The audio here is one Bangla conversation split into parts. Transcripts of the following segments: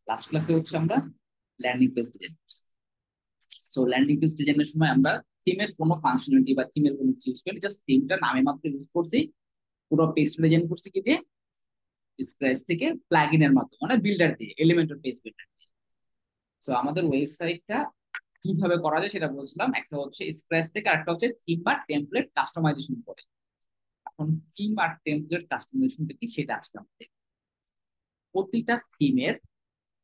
লাস্ট ক্লাসে হচ্ছে আমরা ল্যান্ডিং পেজ ডিজাইন করছি। সো ল্যান্ডিং পেজ ডিজাইনের সময় আমরা থিমের কোনো ফাংশনালিটি বা থিমের কোনো কিছু ইউজ করি, জাস্ট থিমটা নামে মাত্র ইউজ করছি। পুরো পেজটা ডিজাইন করছি কি দিয়ে? স্ক্র্যাচ থেকে প্লাগইনের মাধ্যমে, মানে বিল্ডার দিয়ে, এলিমেন্টর পেজ বিল্ডার। সো আমাদের ওয়েবসাইটটা কিভাবে করা যায় সেটা বলছিলাম। একটা হচ্ছে স্ক্র্যাচ থেকে, আর একটা হচ্ছে থিম বা টেমপ্লেট কাস্টমাইজেশন করে। এখন থিম আর টেমপ্লেট কাস্টমাইজেশনটা কি সেটা আজকে আমরা দেখব। প্রতিটা থিমের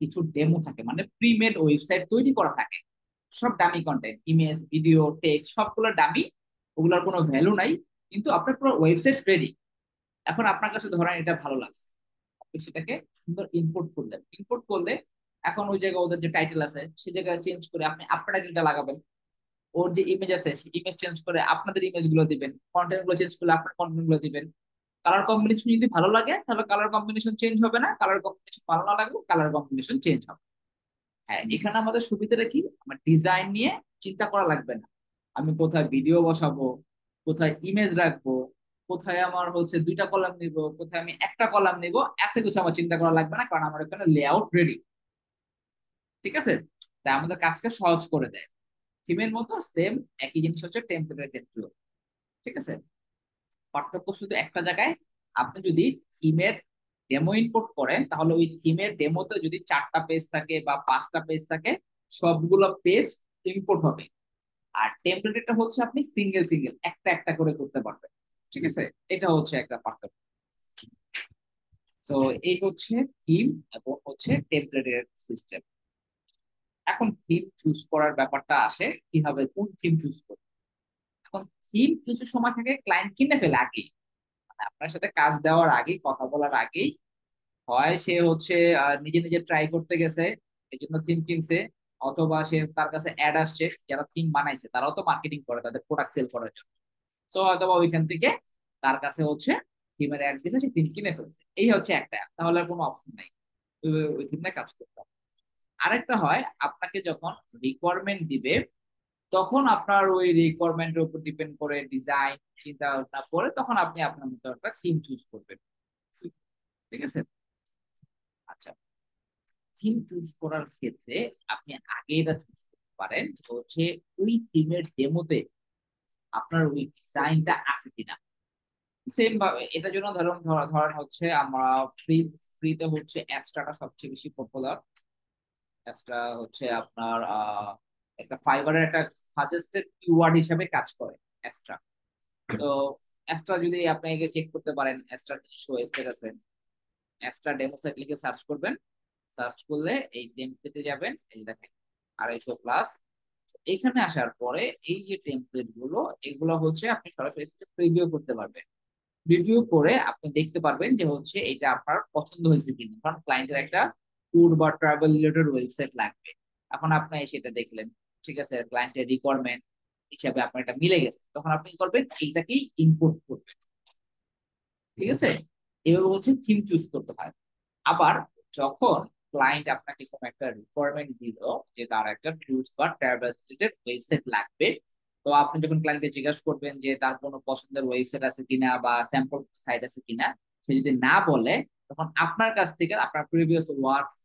কিছু ডেমো থাকে, মানে প্রিমেড ওয়েবসাইট তৈরি করা থাকে। সব dummy content, image, video, text সবগুলো ডামি, ওগুলোর কোনো ভ্যালু নাই, কিন্তু আপনার পুরো ওয়েবসাইট রেডি। এখন আপনার কাছে ধরেন এটা ভালো লাগছে, আপনি সেটাকে সুন্দর ইম্পোর্ট করলেন। ইম্পোর্ট করলে এখন ওই জায়গায় ওদের যে টাইটেল আছে সেই জায়গায় চেঞ্জ করে আপনি আপনার টাইটেলটা লাগাবেন। ওর যে ইমেজ আছে সেই ইমেজ চেঞ্জ করে আপনাদের ইমেজ গুলো দিবেন, কন্টেন্ট গুলো চেঞ্জ করলে আপনার কন্টেন্ট গুলো দিবেন। কালার কম্বিনেশন যদি ভালো লাগে তাহলে কালার কম্বিনেশন চেঞ্জ হবে না, কালার কম্বিনেশন ভালো না লাগলে কালার কম্বিনেশন চেঞ্জ হবে। হ্যাঁ, এখানে আমাদের সুবিধাটা কি, আমার ডিজাইন নিয়ে চিন্তা করা লাগবে না। আমি কোথায় ভিডিও বসাবো, কোথায় ইমেজ রাখবো, কোথায় আমার হচ্ছে দুইটা কলাম নিব, কোথায় আমি একটা কলাম নিব, এত কিছু আমার চিন্তা করা লাগবে না, কারণ আমার এখানে লেআউট রেডি। ঠিক আছে? তাই আমাদের কাজকে সহজ করে দেয়। থিমের মতো সেম একই জিনিস হচ্ছে টেমপ্লেটের ক্ষেত্রেও। ঠিক আছে? পার্থক্য শুধু একটা জায়গায়, আপনি যদি থিমের ডেমো ইনপুট করেন তাহলে ওই থিমের ডেমোতে যদি 4টা পেজ থাকে বা 5টা পেজ থাকে, সবগুলো পেজ ইনপুট হবে। আর টেমপ্লেটটা হচ্ছে আপনি সিঙ্গেল সিঙ্গেল একটা একটা করে করতে পারবেন। ঠিক আছে? এটা হচ্ছে একটা পার্থক্য। তো এই হচ্ছে থিম এবং হচ্ছে টেমপ্লেটের সিস্টেম। এখন থিম চুজ করার ব্যাপারটা আসে, কিভাবে কোন থিম চুজ করবে। এখন থিম কিছু সময় থেকে ক্লায়েন্ট কিনে ফেলে আগে, মানে আপনার সাথে কাজ দেওয়ার আগে, কথা বলার আগেই হয় সে হচ্ছে নিজে নিজে ট্রাই করতে গেছে, এই জন্য থিম কিনছে। অথবা সে তার কাছে অ্যাড আসছে, যারা থিম বানাইছে তারাও তো মার্কেটিং করে তাদের প্রোডাক্ট সেল করার জন্য। তো অথবা ওইখান থেকে তার কাছে হচ্ছে থিমের অ্যাড দিয়েছে, সে থিম কিনে ফেলছে। এই হচ্ছে একটা, তাহলে আর কোনো অপশন নাই, ওই থিমটা কাজ করতে হবে। আরেকটা হয় আপনাকে যখন রিকোয়ারমেন্ট দিবে, তখন আপনার ওই রিকোয়ারমেন্টের উপর ডিপেন্ড করে ডিজাইন চিন্তা ভাবনা করে তখন আপনি আপনার মতো একটা থিম চুজ করবেন। ঠিক আছে? আচ্ছা, থিম চুজ করার ক্ষেত্রে আপনি আগে এটা চুজ করতে পারেন যে হচ্ছে ওই থিমের ডেমোতে আপনার ওই ডিজাইনটা আছে কিনা। সেম ভাবে এটার জন্য ধরুন ধরেন হচ্ছে আমরা ফ্রিতে হচ্ছে অ্যাস্ট্রাটা সবচেয়ে বেশি পপুলার। অ্যাস্ট্রা হচ্ছে আপনার একটা ফাইবারের একটা সাজেস্টেড কিওয়ার্ড হিসাবে কাজ করে অ্যাস্ট্রা। তো অ্যাস্ট্রা যদি আপনাকে চেক করতে পারেন, অ্যাস্ট্রার নিজস্ব ওয়েবসাইট আছে, অ্যাস্ট্রা ডেমো সাইট লিখে সার্চ করবেন। সার্চ করলে এই টেমপ্লেটে যাবেন, এই দেখেন 250 প্লাস। এখানে আসার পরে এই যে টেমপ্লেট গুলো, এগুলো হচ্ছে আপনি সরাসরি প্রিভিউ করতে পারবেন। রিভিউ করে আপনি দেখতে পারবেন যে হচ্ছে এটা আপনার পছন্দ হয়েছে কিনা, কারণ ক্লায়েন্টের একটা ট্যুর বা ট্রাভেল রিলেটেড ওয়েবসাইট লাগবে। এখন আপনি সেটা দেখলেন, ঠিক আছে, ক্লায়েন্টের রিকোয়ারমেন্ট হিসাবে আপনার এটা মিলে গেছে, তখন আপনি কি করবেন, এইটাকেই ইম্পোর্ট করবেন। ঠিক আছে? এভাবে হচ্ছে থিম চুজ করতে হয়। আবার যখন ক্লায়েন্ট আপনাকে কোনো একটা রিকোয়ারমেন্ট দিল যে তার একটা ট্যুরস বা ট্রাভেলস রিলেটেড ওয়েবসাইট লাগবে, তো আপনি যখন ক্লায়েন্টকে জিজ্ঞাসা করবেন যে তার কোনো পছন্দের ওয়েবসাইট আছে কিনা বা স্যাম্পল সাইট আছে কিনা, সে যদি না বলে, তখন আপনার কাছ থেকে আপনার প্রিভিয়াস ওয়ার্কস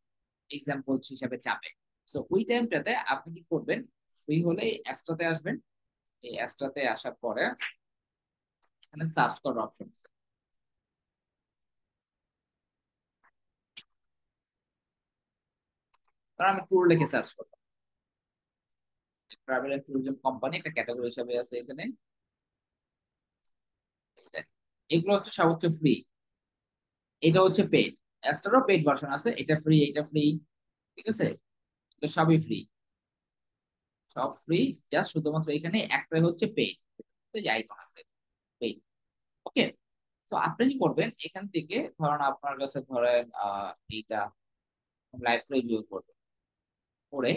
এক্সাম্পল হিসাবে চাবে। সো ওই টাইমটাতে আপনি কি করবেন, ফ্রি হলে অ্যাস্ট্রাতে আসবেন। এই অ্যাস্ট্রাতে আসার পরে এখানে সার্চ করার অপশন আছে, কারণ আমি ট্যুর লিখে সার্চ করবো। ট্রাভেল এন্ড ট্যুরিজম কোম্পানি একটা ক্যাটাগরি হিসাবে আছে এখানে। এগুলো হচ্ছে সর্বোচ্চ ফ্রি, এটা হচ্ছে পেড। অ্যাস্ট্রারও পেড ভার্সন আছে, এটা ফ্রি, এটা ফ্রি। ঠিক আছে? এটা সবই ফ্রি, সব ফ্রি। জাস্ট শুধুমাত্র এখানে একটাই হচ্ছে পেড, যে আইকন আছে পেড। ওকে। তো আপনি কি করবেন, এখান থেকে ধরেন আপনার কাছে ধরেন এইটা লাইভ রিভিউ করবেন, করে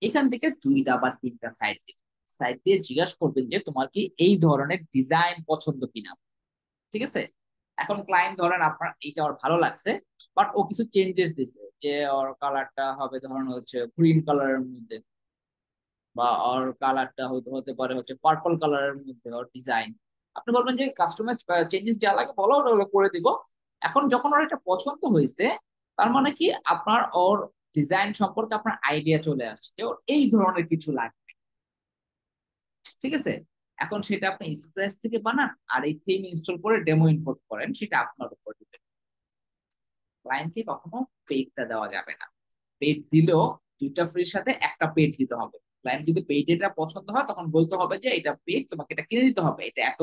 এখান থেকে 2টা বা 3টা সাইট দিবেন। সাইট দিয়ে জিজ্ঞাসা করবেন যে তোমার কি এই ধরনের ডিজাইন পছন্দ কিনা। ঠিক আছে? এখন ক্লায়েন্ট ধরেন আপনার এইটা ওর ভালো লাগছে, বাট ও কিছু চেঞ্জেস দিছে, যে ওর কালারটা হবে ধরেন হচ্ছে গ্রিন কালারের মধ্যে, বা ওর কালারটা হতে হতে পারে হচ্ছে পার্পল কালারের মধ্যে ওর ডিজাইন। আপনি বলবেন যে কাস্টমাইজ চেঞ্জেস যা লাগে বলো, ওটা ওগুলো করে দিব। এখন যখন ওর এটা পছন্দ হয়েছে, তার মানে কি আপনার ওর ডিজাইন সম্পর্কে আপনার আইডিয়া চলে আসছে যে ওর এই ধরনের কিছু লাগবে, ঠিক আছে। এখন সেটা আপনি স্ক্র্যাচ থেকে বানান আর এই থিম ইনস্টল করে ডেমো ইম্পোর্ট করেন, সেটা আপনার উপর ডিপেন্ড। ক্লায়েন্টকে কখনো পেইডটা দেওয়া যাবে না। পেইড দিলেও দুইটা ফ্রির সাথে একটা পেইড দিতে হবে। ক্লায়েন্ট যদি পেইড এটা পছন্দ হয় তখন বলতে হবে যে এটা পেইড, তোমাকে এটা কিনে দিতে হবে, এটা এত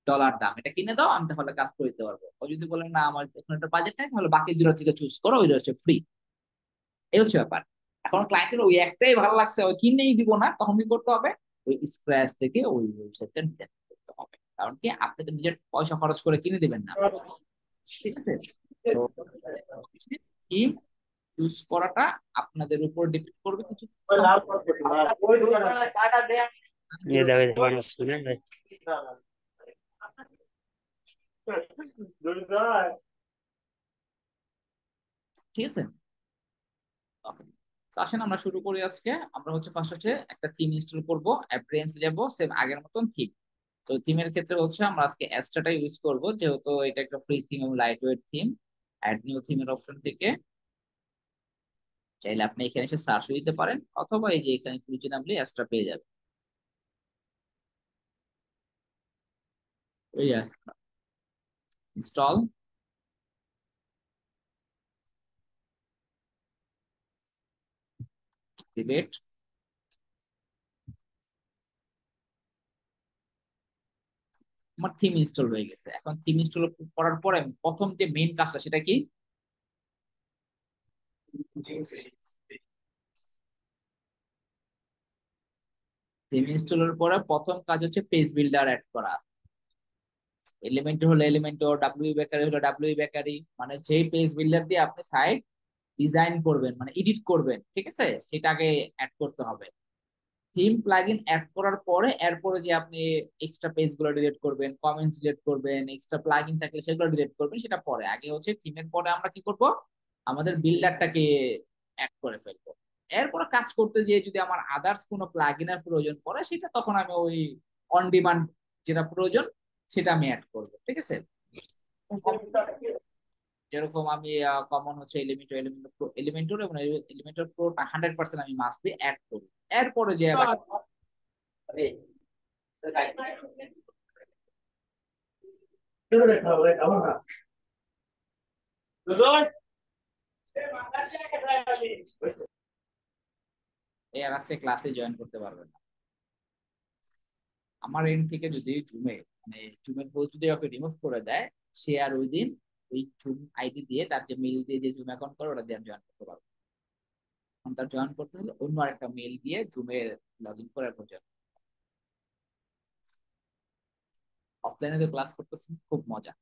ডলার দাম, এটা কিনে দাও, আমি তাহলে কাজ করে দিতে পারবো। ও যদি বলে না আমার এখন একটা বাজেট নাই, তাহলে বাকি দুটো থেকে চুজ করো, ওইটা হচ্ছে ফ্রি। এই হচ্ছে ব্যাপার। এখন ক্লায়েন্টের ওই একটাই ভালো লাগছে, ওই কিনেই দিব না, তখন কি করতে হবে, ওই স্ক্র্যাচ থেকে ওই ওয়েবসাইটটা ডিজাইন করতে হবে। কারণ কি আপনি তো নিজের পয়সা খরচ করে কিনে দিবেন না, ঠিক আছে। তো থিম চুজ করাটা আপনাদের উপর ডিপেন্ড করবে কিছু ये दवाई जबान सुने भाई। ঠিক আছে। ওকে, আসেন আমরা শুরু করি আজকে। আমরা হচ্ছে ফার্স্ট হচ্ছে একটা থিম ইনস্টল করব, অ্যাপ্রিয়েন্স যাব সেম আগের মতন থিম। তো থিমের ক্ষেত্রে হচ্ছে আমরা আজকে অ্যাস্ট্রাটা ইউজ করব, যেহেতু এটা একটা ফ্রি থিম এবং light weight theme. Add new থিমের অপশন থেকে চাইলে আপনি এখানে এসে সার্চ দিতে পারেন, অথবা এই যে এখানে খুঁজে নামলে অ্যাস্ট্রা পেয়ে যাবে। এই ইনস্টল, ডিবেট। আমার থিম ইনস্টল হয়ে গেছে। এখন থিম ইনস্টল করার পরে প্রথম যে মেইন কাজটা সেটা কি, থিম ইনস্টলের পরে প্রথম কাজ হচ্ছে পেজ বিল্ডার অ্যাড করা। এলিমেন্টর হলো এলিমেন্টর, ডাব্লিউ বেকারি হলো ডাব্লিউ বেকারি, মানে যেই পেজ বিল্ডার দিয়ে আপনি সাইট ডিজাইন করবেন মানে এডিট করবেন, ঠিক আছে, সেটাকে অ্যাড করতে হবে। থিম প্লাগইন অ্যাড করার পরে এরপরে যে আপনি এক্সট্রা পেজ গুলো ডিলিট করবেন, কমেন্টস ডিলিট করবেন, এক্সট্রা প্লাগইন থাকলে সেগুলো ডিলিট করবেন, সেটা পরে। আগে হচ্ছে থিমের পরে আমরা কি করব, আমাদের বিল্ডারটাকে অ্যাড করে ফেলবো। এরপরে কাজ করতে গিয়ে যদি আমার আদার্স কোনো প্লাগইনের প্রয়োজন পড়ে, সেটা তখন আমি ওই অন ডিমান্ড যেটা প্রয়োজন সেটা আমি অ্যাড করবো, ঠিক আছে। যেরকম আমি কমন হচ্ছে এলিমেন্টর, এলিমেন্টর এবং এলিমেন্টর প্রোটা 100% আমি মাস্টলি অ্যাড করি। এরপরে যে বাকি এর আছে ক্লাসে জয়েন করতে পারবেন না। আমার এন্ড থেকে যদি জুমের পোস্ট যদি ওকে রিমুভ করে দেয়, সে আর ওই দিন ওই জুম আইডি দিয়ে তার যে মেইল দিয়ে যে জুম অ্যাকাউন্ট করে ওটা দিয়ে জয়েন করতে পারবো। এখন তার জয়েন করতে হলে অন্য আরেকটা মেইল দিয়ে জুমে লগ ইন করার প্রয়োজন। অফলাইনে তো ক্লাস করতেছেন খুব মজা,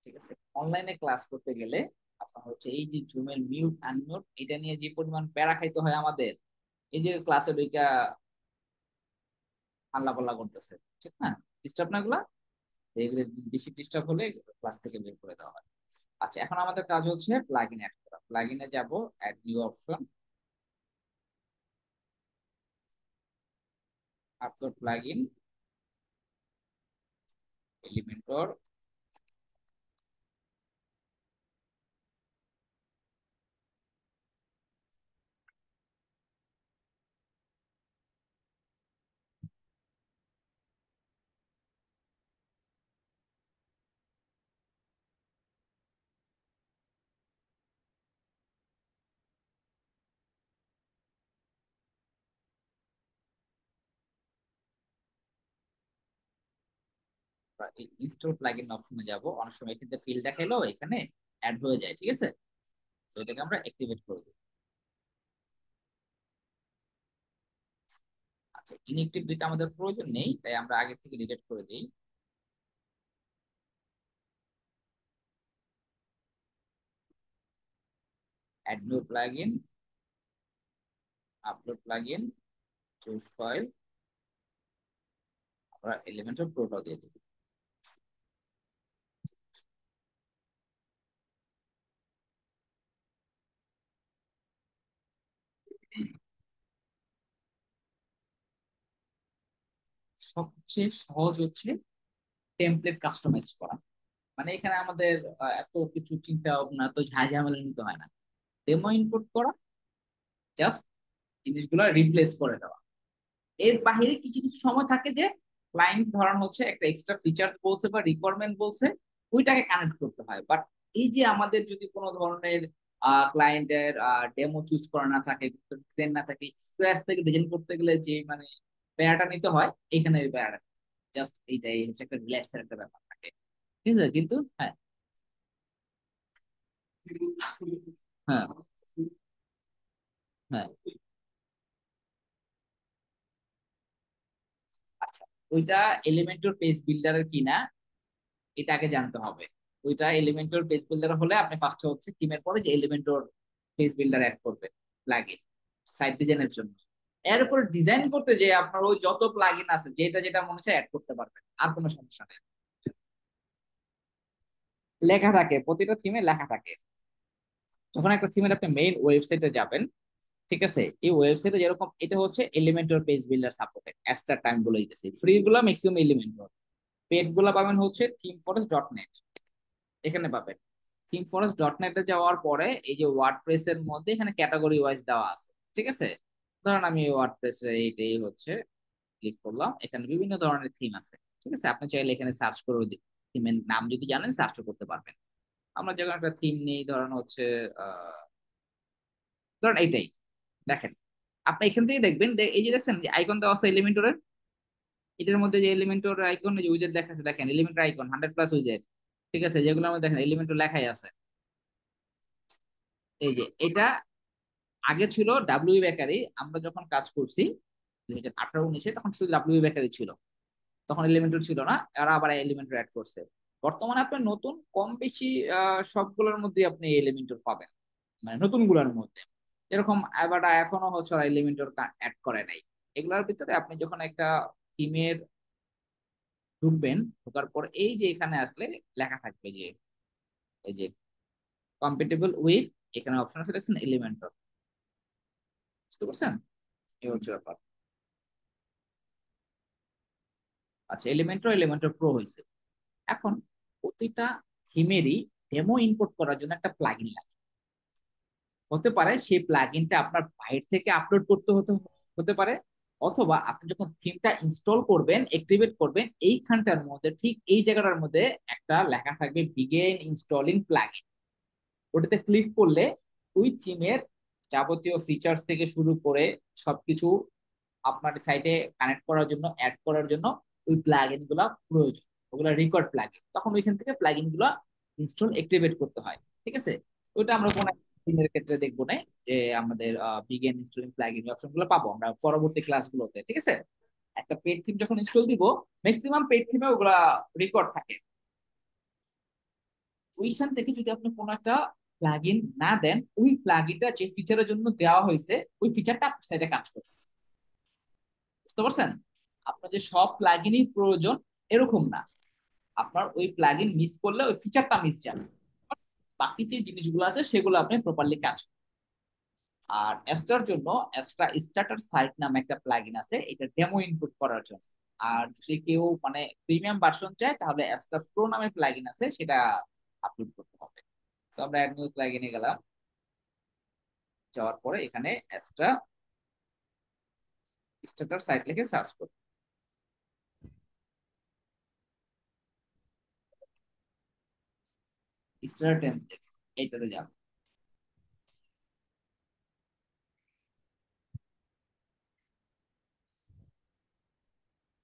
ঠিক আছে। অনলাইনে ক্লাস করতে গেলে আপনার হচ্ছে এই যে জুমের মিউট আনমিউট এটা নিয়ে যে পরিমাণ প্যারা খাইতে হয় আমাদের, এই যে ক্লাসে বইকা হাল্লা পাল্লা করতেছে, ঠিক না, ডিস্টার্ব না গুলা, এগুলো বেশি ডিস্টার্ব হলে ক্লাস থেকে বের করে দেওয়া হয়। আচ্ছা, এখন আমাদের কাজ হচ্ছে প্লাগইন অ্যাড করা। প্লাগইনে যাব, add new option, upload plugin, Elementor. Install plugin অপশনে যাব, অনেক সময় এখানে ফিল্ড দেখাইলো এখানে অ্যাড হয়ে যায়, ঠিক আছে। তো এটাকে আমরা অ্যাক্টিভেট করে দিই। আচ্ছা, ইনএক্টিভ দুইটা আমাদের প্রয়োজন নেই, তাই আমরা আগে থেকে ডিলিট করে দিই। Add new plugin, upload plugin, choose file, আমরা এলিমেন্টর প্রোটাও দিয়ে দেবো। সবচেয়ে সহজ হচ্ছে টেমপ্লেট কাস্টমাইজ করা। মানে এখানে আমাদের এত কিছু চিন্তা ভাবনা তো ঝামেলা নিতে হয় না। ডেমো ইনপুট করা, জাস্ট জিনিসগুলো রিপ্লেস করে দেওয়া। এর বাইরে কিছু কিছু সময় থাকে যে ক্লায়েন্ট ধরানো হচ্ছে একটা এক্সট্রা ফিচার বলছে বা রিকোয়ারমেন্ট বলছে, ওইটাকে কানেক্ট করতে হয়। বাট এই যে আমাদের যদি কোনো ধরনের ক্লায়েন্টের ডেমো চুজ করা না থাকে, ডিজাইন না থাকে, স্ক্র্যাচ থেকে ডিজাইন করতে গেলে যে মানে প্যারাটা নিতে হয়, এখানে ওই প্যারাটা জাস্ট এইটাই হচ্ছে একটা রিল্যাক্সের একটা ব্যাপার থাকে। ঠিক আছে, কিন্তু হ্যাঁ। হ্যাঁ। হ্যাঁ। আচ্ছা, ওইটা এলিমেন্টর পেজ বিল্ডারের কিনা এটা আগে জানতে হবে। ওইটা এলিমেন্টর পেজ বিল্ডার হলে আপনি ফার্স্টে হচ্ছে থিমের পরে যে এলিমেন্টর পেজ বিল্ডার অ্যাড করবে লাগে সাইট ডিজাইনের জন্য। এর উপর ডিজাইন করতে যে আপনার ওই যত প্লাগইন আছে যেটা যেটা মনে হচ্ছে অ্যাড করতে পারবেন, আর কোনো সমস্যা নেই। লেখা থাকে, প্রতিটা থিমে লেখা থাকে। যখন একটা থিমের আপনি মেইন ওয়েবসাইটে যাবেন, ঠিক আছে, এই ওয়েবসাইটে যেরকম এটা হচ্ছে Elementor page builder supported, extra time গুলো দিতেছি, ফ্রি গুলো ম্যাক্সিমাম এলিমেন্টর, পেড গুলো পাবেন হচ্ছে থিমফরেস্ট.নেট, এখানে পাবেন। থিমফরেস্ট.নেট এ যাওয়ার পরে এই যে ওয়ার্ডপ্রেস এর মধ্যে এখানে ক্যাটাগরি ওয়াইজ দেওয়া আছে, ঠিক আছে। ধরুন আমি ওয়ার্ডপ্রেস এইটাই হচ্ছে ক্লিক করলাম, এখানে বিভিন্ন ধরনের থিম আছে, ঠিক আছে। আপনি চাইলে এখানে সার্চ করে থিমের নাম যদি জানেন সার্চ করতে পারবেন। আমরা যখন একটা থিম নেই, ধরেন হচ্ছে ধরেন এইটাই, দেখেন আপনি এখান থেকে দেখবেন এই যে দেখছেন যে আইকন দেওয়া আছে এলিমেন্টরের, এটার মধ্যে যে এলিমেন্টর আইকন যে উইজেট দেখা আছে, দেখেন এলিমেন্টর আইকন 100+ উইজেট, ঠিক আছে, যেগুলো আমাদের দেখেন এলিমেন্টর লেখাই আছে। এই যে এটা আগে ছিল ডাব্লিউ বেকারি, আমরা যখন কাজ করছি 2018-19-এ, তখন শুধু ডাব্লিউ বেকারি ছিল, তখন এলিমেন্টর ছিল না, এরা আবার এলিমেন্টর অ্যাড করছে। বর্তমানে আপনি নতুন কম বেশি সবগুলোর মধ্যে আপনি এলিমেন্টর পাবেন, মানে নতুন গুলোর মধ্যে। এরকম আবার এখনো হচ্ছে ওরা এলিমেন্টর অ্যাড করে নাই। এগুলোর ভিতরে আপনি যখন একটা থিমের ঢুকবেন, ঢোকার পর এই যে এখানে আসলে লেখা থাকবে যে এই যে কম্পেটেবল উইথ, এখানে অপশন আছে দেখছেন এলিমেন্টর, বুঝতে পারছেন? এই হচ্ছে ব্যাপার। আচ্ছা, এলিমেন্টর প্রো হয়েছে। এখন প্রতিটা থিমেরই ডেমো ইনপুট করার জন্য একটা প্লাগইন লাগে। হতে পারে সেই প্লাগইনটা আপনার বাইরে থেকে আপলোড করতে হতে পারে, অথবা আপনি যখন থিমটা ইনস্টল করবেন, অ্যাক্টিভেট করবেন, এইখানটার মধ্যে ঠিক এই জায়গাটার মধ্যে একটা লেখা থাকবে বিগিন ইনস্টলিং প্লাগইন। ওটাতে ক্লিক করলে ওই থিমের যাবতীয় ফিচার্স থেকে শুরু করে সবকিছু আপনার সাইটে কানেক্ট করার জন্য, অ্যাড করার জন্য ওই প্লাগইন গুলা প্রয়োজন, ওগুলা রেকর্ড প্লাগইন। তখন ওইখান থেকে প্লাগইন গুলা ইনস্টল অ্যাক্টিভেট করতে হয়, ঠিক আছে। ওইটা আমরা কোন থিমের ক্ষেত্রে দেখবো না, যে আমাদের বিগিন ইনস্টলিং প্লাগইন অপশন গুলো পাবো আমরা পরবর্তী ক্লাসগুলোতে, ঠিক আছে। একটা পেড থিম যখন ইনস্টল দিব, ম্যাক্সিমাম পেড থিমে ওগুলা রেকর্ড থাকে। ওইখান থেকে যদি আপনি কোনো একটা প্লাগইন না দেন, ওই প্লাগইনটা যে ফিচারের জন্য দেওয়া হয়েছে ওই ফিচারটা আপনার সাইটে কাজ করবে, বুঝতে পারছেন? আপনার যে সব প্লাগইনই প্রয়োজন এরকম না, আপনার ওই প্লাগইন মিস করলে ওই ফিচারটা মিস যাবে, বাকি যে জিনিসগুলো আছে সেগুলো আপনি প্রপারলি কাজ করবেন। আর এক্সট্রার জন্য এক্সট্রা স্টার্টার সাইট নামে একটা প্লাগইন আছে, এটা ডেমো ইনপুট করার জন্য। আর যদি কেউ মানে প্রিমিয়াম ভার্সন চায় তাহলে এক্সট্রা প্রো নামে প্লাগইন আছে, সেটা আপলোড করতে হবে। তো আমরা অ্যাড নিউ প্লাগইনে গেলাম, যাওয়ার পরে এখানে এক্সট্রা স্টার্টার সাইট লিখে সার্চ করব। স্টার্টার টেমপ্লেটস এইটাতে যাব,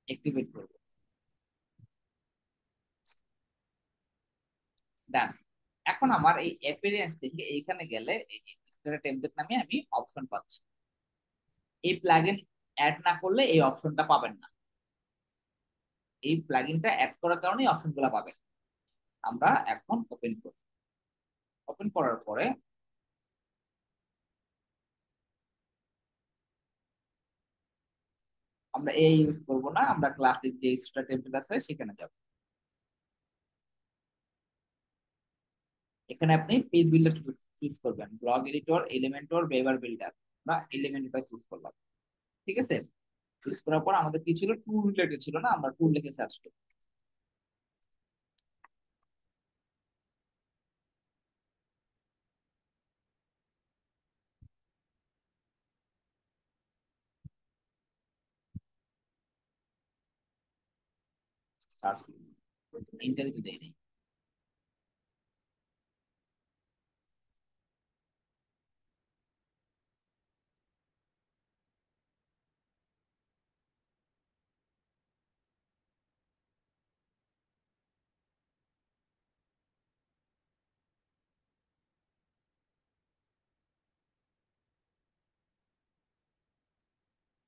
অ্যাক্টিভেট করব, ডান। এখন আমার এই অ্যাপিয়ারেন্স থেকে এইখানে গেলে এই যে স্টার্টার টেমপ্লেট নামে আমি অপশন পাচ্ছি। এই প্লাগইন অ্যাড না করলে এই অপশনটা পাবেন না, এই প্লাগইনটা অ্যাড করার কারণে এই অপশনগুলো পাবেন। আমরা এখন ওপেন করি, ওপেন করার পরে আমরা এই ইউজ করব না, আমরা ক্লাসিক যে স্টার্টার টেমপ্লেট আছে সেখানে যাব। এখানে আপনি পেজ বিল্ডার চুজ করবেন, blog editor, Elementor, weber builder. আমরা এলিমেন্টরটা চুজ করলাম, ঠিক আছে। চুজ করার পর আমাদের কি ছিল, টুল রিলেটেড ছিল না, আমরা টুল লিখে সার্চ করি। সার্চ ইন্টারভিউ দেয় নেই।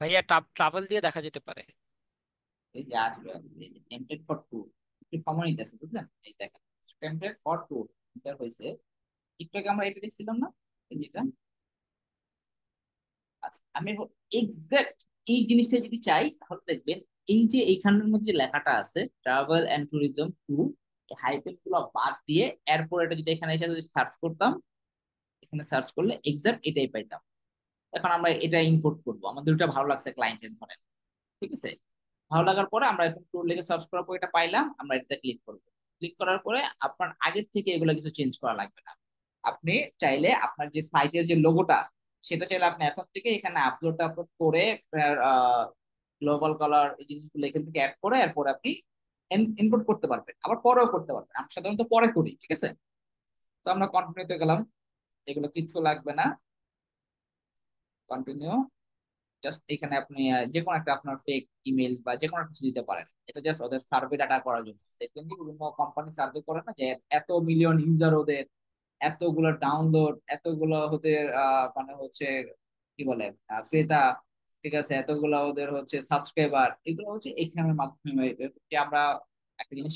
ভাইয়া ট্রাভেল দিয়ে দেখা যেতে পারে। এই যে আসবে টেমপ্লেট ফর ট্যুর, একটু সময় নিতেছে বুঝলেন, এই দেখেন টেমপ্লেট ফর ট্যুর এটা হয়েছে। একটু আগে আমরা এটা দেখছিলাম না, এই যেটা। আচ্ছা আমি এক্সাক্ট এই জিনিসটা যদি চাই তাহলে দেখবেন এই যে এইখানের মধ্যে লেখাটা আছে travel and tourism two, hyphen গুলো বাদ দিয়ে এরপর এটা যদি এখানে এসে যদি সার্চ করতাম, এখানে সার্চ করলে এক্সাক্ট এটাই পাইতাম। এখন আমরা এটা ইম্পোর্ট করবো, আমাদের ওটা ভালো লাগছে ক্লায়েন্টের ধরেন, ঠিক আছে। ভালো লাগার পরে আমরা এখন ট্যুর লিখে সার্চ করার পর এটা পাইলাম, আমরা এটা ক্লিক করবো। ক্লিক করার পরে আপনার আগের থেকে এগুলো কিছু চেঞ্জ করা লাগবে না। আপনি চাইলে আপনার যে সাইটের যে লোগোটা সেটা চাইলে আপনি এখন থেকে এখানে আপলোড করে গ্লোবাল কালার এই জিনিসগুলো এখান থেকে অ্যাড করে এরপর আপনি ইনপুট করতে পারবেন, আবার পরেও করতে পারবেন। আমরা সাধারণত পরে করি, ঠিক আছে। তো আমরা কন্টিনিউতে গেলাম, এগুলো কিচ্ছু লাগবে না, কন্টিনিউ। জাস্ট এখানে আপনি যে কোনো একটা আপনার ফেক ইমেল বা যে কোনো কিছু দিতে পারেন, এটা জাস্ট ওদের সার্ভে ডাটা করার জন্য। দেখবেন যে বিভিন্ন কোম্পানি সার্ভে করে না যে এত মিলিয়ন ইউজার ওদের, এতগুলো ডাউনলোড, এতগুলো ওদের মানে হচ্ছে কি বলে ক্রেতা, ঠিক আছে, এতগুলো ওদের হচ্ছে সাবস্ক্রাইবার, এগুলো হচ্ছে এখানের মাধ্যমে যে আমরা একটা জিনিস